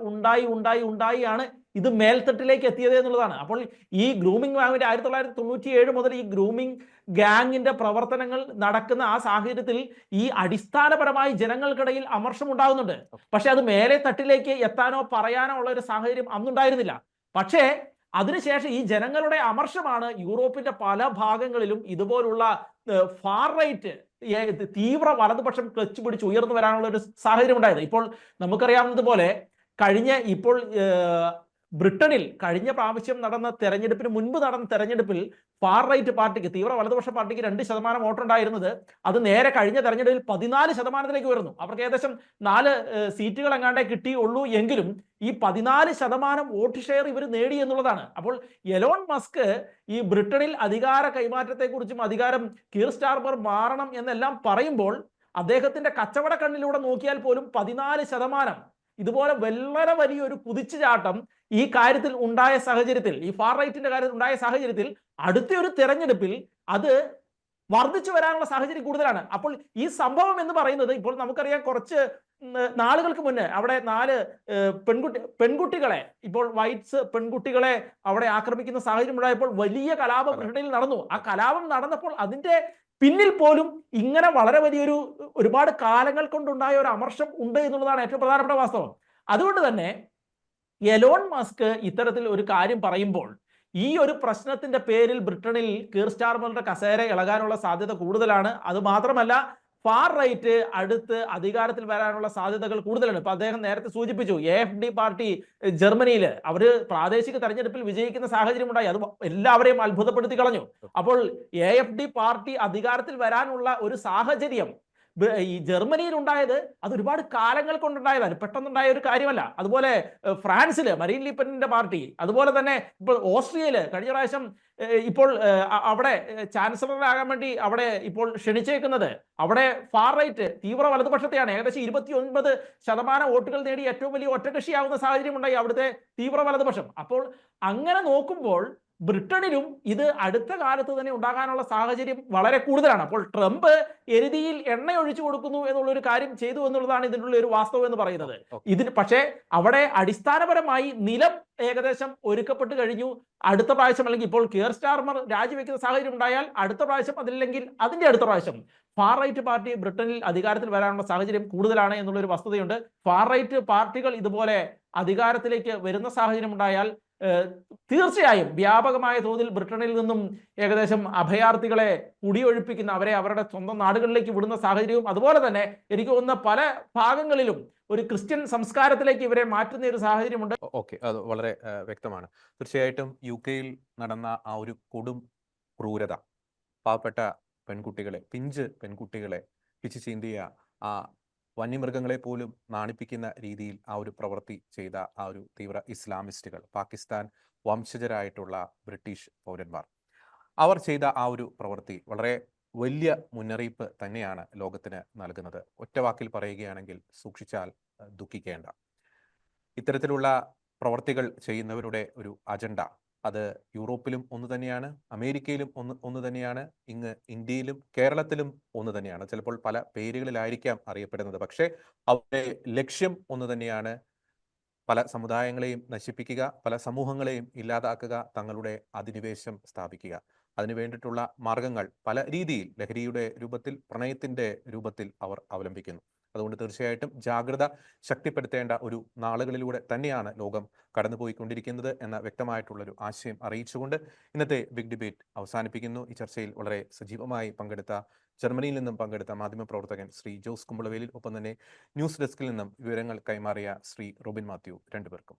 ഉണ്ടായിയാണ് ഇത് മേൽത്തട്ടിലേക്ക് എത്തിയത് എന്നുള്ളതാണ്. അപ്പോൾ ഈ ഗ്രൂമിംഗ് ഗാങ്ങിന്റെ 1997 മുതൽ ഈ ഗ്രൂമിംഗ് ഗാങ്ങിന്റെ പ്രവർത്തനങ്ങൾ നടക്കുന്ന ആ സാഹചര്യത്തിൽ ഈ അടിസ്ഥാനപരമായി ജനങ്ങൾക്കിടയിൽ അമർഷം ഉണ്ടാകുന്നുണ്ട്. പക്ഷെ അത് മേലെ തട്ടിലേക്ക് എത്താനോ പറയാനോ ഉള്ള ഒരു സാഹചര്യം അന്നുണ്ടായിരുന്നില്ല. പക്ഷേ അതിനുശേഷം ഈ ജനങ്ങളുടെ അമർഷമാണ് യൂറോപ്പിന്റെ പല ഭാഗങ്ങളിലും ഇതുപോലുള്ള ഫാർ റൈറ്റ് തീവ്ര വലതുപക്ഷം ക്ലച്ച് പിടിച്ച് ഉയർന്നു വരാനുള്ള ഒരു സാഹചര്യം ഉണ്ടായത്. ഇപ്പോൾ നമുക്കറിയാവുന്നതുപോലെ ബ്രിട്ടനിൽ കഴിഞ്ഞ പ്രാവശ്യം നടന്ന തെരഞ്ഞെടുപ്പിന് മുൻപ് നടന്ന തെരഞ്ഞെടുപ്പിൽ ഫാർ റൈറ്റ് പാർട്ടിക്ക്, തീവ്ര വലതുപക്ഷ പാർട്ടിക്ക് 2% വോട്ടുണ്ടായിരുന്നത് അത് നേരെ കഴിഞ്ഞ തെരഞ്ഞെടുപ്പിൽ 14% ഉയർന്നു. അവർക്ക് ഏകദേശം 4 സീറ്റുകൾ എങ്ങാണ്ടേ കിട്ടിയുള്ളൂ. എങ്കിലും ഈ 14% വോട്ട് ഷെയർ ഇവർ നേടി എന്നുള്ളതാണ്. അപ്പോൾ എലോൺ മസ്ക് ഈ ബ്രിട്ടനിൽ അധികാര കൈമാറ്റത്തെക്കുറിച്ചും അധികാരം കീർ സ്റ്റാർമർ മാറണം എന്നെല്ലാം പറയുമ്പോൾ അദ്ദേഹത്തിന്റെ കച്ചവട കണ്ണിലൂടെ നോക്കിയാൽ പോലും 14% ഇതുപോലെ വളരെ വലിയൊരു കുതിച്ചുചാട്ടം ഈ കാര്യത്തിൽ ഉണ്ടായ സാഹചര്യത്തിൽ, ഈ ഫാർ റൈറ്റിന്റെ കാര്യത്തിൽ ഉണ്ടായ സാഹചര്യത്തിൽ അടുത്ത ഒരു തെരഞ്ഞെടുപ്പിൽ അത് വർദ്ധിച്ചു വരാനുള്ള സാഹചര്യം കൂടുതലാണ്. അപ്പോൾ ഈ സംഭവം എന്ന് പറയുന്നത് ഇപ്പോൾ നമുക്കറിയാം, കുറച്ച് നാളുകൾക്ക് മുന്നേ അവിടെ 4 പെൺകുട്ടികളെ, ഇപ്പോൾ വൈറ്റ്സ് പെൺകുട്ടികളെ അവിടെ ആക്രമിക്കുന്ന സാഹചര്യം ഉണ്ടായപ്പോൾ വലിയ കലാപം ബ്രിട്ടനിൽ നടന്നു. ആ കലാപം നടന്നപ്പോൾ അതിന്റെ പിന്നിൽ പോലും ഇങ്ങനെ വളരെ വലിയൊരു ഒരുപാട് കാലങ്ങൾ കൊണ്ടുണ്ടായ ഒരു അമർഷം ഉണ്ട് എന്നുള്ളതാണ് ഏറ്റവും പ്രധാനപ്പെട്ട വാസ്തവം. അതുകൊണ്ട് തന്നെ എലോൺ മസ്ക് ഇത്തരത്തിൽ ഒരു കാര്യം പറയുമ്പോൾ ഈ ഒരു പ്രശ്നത്തിന്റെ പേരിൽ ബ്രിട്ടനിൽ കീർ സ്റ്റാർമറുടെ കസേര ഇളകാനുള്ള സാധ്യത കൂടുതലാണ്. അത് മാത്രമല്ല, ഫാർ റൈറ്റ് അടുത്ത് അധികാരത്തിൽ വരാനുള്ള സാധ്യതകൾ കൂടുതലാണ്. ഇപ്പൊ അദ്ദേഹം നേരത്തെ സൂചിപ്പിച്ചു, AFD പാർട്ടി ജർമ്മനിയിൽ അവര് പ്രാദേശിക തെരഞ്ഞെടുപ്പിൽ വിജയിക്കുന്ന സാഹചര്യം ഉണ്ടായി. അത് എല്ലാവരെയും അത്ഭുതപ്പെടുത്തി കളഞ്ഞു. അപ്പോൾ AFD പാർട്ടി അധികാരത്തിൽ വരാനുള്ള ഒരു സാഹചര്യം ഈ ജർമ്മനിയിൽ ഉണ്ടായത് അത് ഒരുപാട് കാലങ്ങൾ കൊണ്ടുണ്ടായതാണ്, പെട്ടെന്നുണ്ടായ ഒരു കാര്യമല്ല. അതുപോലെ ഫ്രാൻസിൽ മരീൻ ലീപ്പനിന്റെ പാർട്ടി, അതുപോലെ തന്നെ ഇപ്പോൾ ഓസ്ട്രിയയിൽ കഴിഞ്ഞ പ്രാവശ്യം ഇപ്പോൾ അവിടെ ചാൻസലറാകാൻ വേണ്ടി അവിടെ ഇപ്പോൾ ക്ഷണിച്ചേക്കുന്നത് അവിടെ ഫാർ റൈറ്റ് തീവ്ര വലതുപക്ഷത്തെയാണ്. ഏകദേശം 29% വോട്ടുകൾ നേടി ഏറ്റവും വലിയ ഒറ്റകക്ഷിയാവുന്ന സാഹചര്യം ഉണ്ടായി അവിടുത്തെ തീവ്ര വലതുപക്ഷം. അപ്പോൾ അങ്ങനെ നോക്കുമ്പോൾ ബ്രിട്ടനിലും ഇത് അടുത്ത കാലത്ത് തന്നെ ഉണ്ടാകാനുള്ള സാഹചര്യം വളരെ കൂടുതലാണ്. അപ്പോൾ ട്രംപ് എരുതിയിൽ എണ്ണ ഒഴിച്ചു കൊടുക്കുന്നു എന്നുള്ളൊരു കാര്യം ചെയ്തു എന്നുള്ളതാണ് ഇതിനുള്ള ഒരു വാസ്തവം എന്ന് പറയുന്നത്. ഇതിന് പക്ഷേ അവിടെ അടിസ്ഥാനപരമായി നിലം ഏകദേശം ഒരുക്കപ്പെട്ട് കഴിഞ്ഞു. അടുത്ത പ്രാവശ്യം, അല്ലെങ്കിൽ ഇപ്പോൾ കീർ സ്റ്റാർമർ രാജിവെക്കുന്ന സാഹചര്യം ഉണ്ടായാൽ അടുത്ത പ്രാവശ്യം, അതില്ലെങ്കിൽ അതിന്റെ അടുത്ത പ്രാവശ്യം ഫാർ റൈറ്റ് പാർട്ടി ബ്രിട്ടനിൽ അധികാരത്തിൽ വരാനുള്ള സാഹചര്യം കൂടുതലാണ് എന്നുള്ളൊരു വസ്തുതയുണ്ട്. ഫാർ റൈറ്റ് പാർട്ടികൾ ഇതുപോലെ അധികാരത്തിലേക്ക് വരുന്ന സാഹചര്യം ഉണ്ടായാൽ തീർച്ചയായും വ്യാപകമായ തോതിൽ ബ്രിട്ടനിൽ നിന്നും ഏകദേശം അഭയാർത്ഥികളെ കുടിയൊഴിപ്പിക്കുന്ന, അവരെ അവരുടെ സ്വന്തം നാടുകളിലേക്ക് വിടുന്ന സാഹചര്യവും, അതുപോലെ തന്നെ എനിക്ക് തോന്നുന്ന പല ഭാഗങ്ങളിലും ഒരു ക്രിസ്ത്യൻ സംസ്കാരത്തിലേക്ക് ഇവരെ മാറ്റുന്ന ഒരു സാഹചര്യമുണ്ട്.
ഓക്കെ, അത് വളരെ വ്യക്തമാണ്. തീർച്ചയായിട്ടും UK നടന്ന ആ ഒരു കൊടും ക്രൂരത, പാവപ്പെട്ട പെൺകുട്ടികളെ, പിഞ്ച് പെൺകുട്ടികളെ പിച്ചു ചീന്തിയ ആ വന്യമൃഗങ്ങളെ പോലും നാണിപ്പിക്കുന്ന രീതിയിൽ ആ ഒരു പ്രവൃത്തി ചെയ്ത ആ ഒരു തീവ്ര ഇസ്ലാമിസ്റ്റുകൾ, പാകിസ്ഥാൻ വംശജരായിട്ടുള്ള ബ്രിട്ടീഷ് പൗരന്മാർ, അവർ ചെയ്ത ആ ഒരു പ്രവൃത്തി വളരെ വലിയ മുന്നറിയിപ്പ് തന്നെയാണ് ലോകത്തിന് നൽകുന്നത്. ഒറ്റ വാക്കിൽ പറയുകയാണെങ്കിൽ സൂക്ഷിച്ചാൽ ദുഃഖിക്കേണ്ട. ഇത്തരത്തിലുള്ള പ്രവർത്തികൾ ചെയ്യുന്നവരുടെ ഒരു അജണ്ട അത് യൂറോപ്പിലും ഒന്ന് തന്നെയാണ്, അമേരിക്കയിലും ഒന്ന് തന്നെയാണ്, ഇങ്ങ് ഇന്ത്യയിലും കേരളത്തിലും ഒന്ന് തന്നെയാണ്. ചിലപ്പോൾ പല പേരുകളിലായിരിക്കാം അറിയപ്പെടുന്നത്, പക്ഷേ അവരുടെ ലക്ഷ്യം ഒന്ന് തന്നെയാണ്. പല സമുദായങ്ങളെയും നശിപ്പിക്കുക, പല സമൂഹങ്ങളെയും ഇല്ലാതാക്കുക, തങ്ങളുടെ അധിനിവേശം സ്ഥാപിക്കുക. അതിനു വേണ്ടിയിട്ടുള്ള മാർഗങ്ങൾ പല രീതിയിൽ, ലഹരിയുടെ രൂപത്തിൽ, പ്രണയത്തിന്റെ രൂപത്തിൽ അവർ അവലംബിക്കുന്നു. അതുകൊണ്ട് തീർച്ചയായിട്ടും ജാഗ്രത ശക്തിപ്പെടുത്തേണ്ട ഒരു നാളുകളിലൂടെ തന്നെയാണ് ലോകം കടന്നുപോയിക്കൊണ്ടിരിക്കുന്നത് എന്ന വ്യക്തമായിട്ടുള്ളൊരു ആശയം അറിയിച്ചുകൊണ്ട് ഇന്നത്തെ ബിഗ് ഡിബേറ്റ് അവസാനിപ്പിക്കുന്നു. ഈ ചർച്ചയിൽ വളരെ സജീവമായി പങ്കെടുത്ത, ജർമ്മനിയിൽ നിന്നും പങ്കെടുത്ത മാധ്യമപ്രവർത്തകൻ ശ്രീ ജോസ് കുമ്പളവേലിൽ, ഒപ്പം തന്നെ ന്യൂസ് ഡെസ്കിൽ നിന്നും വിവരങ്ങൾ കൈമാറിയ ശ്രീ റോബിൻ മാത്യു, രണ്ടുപേർക്കും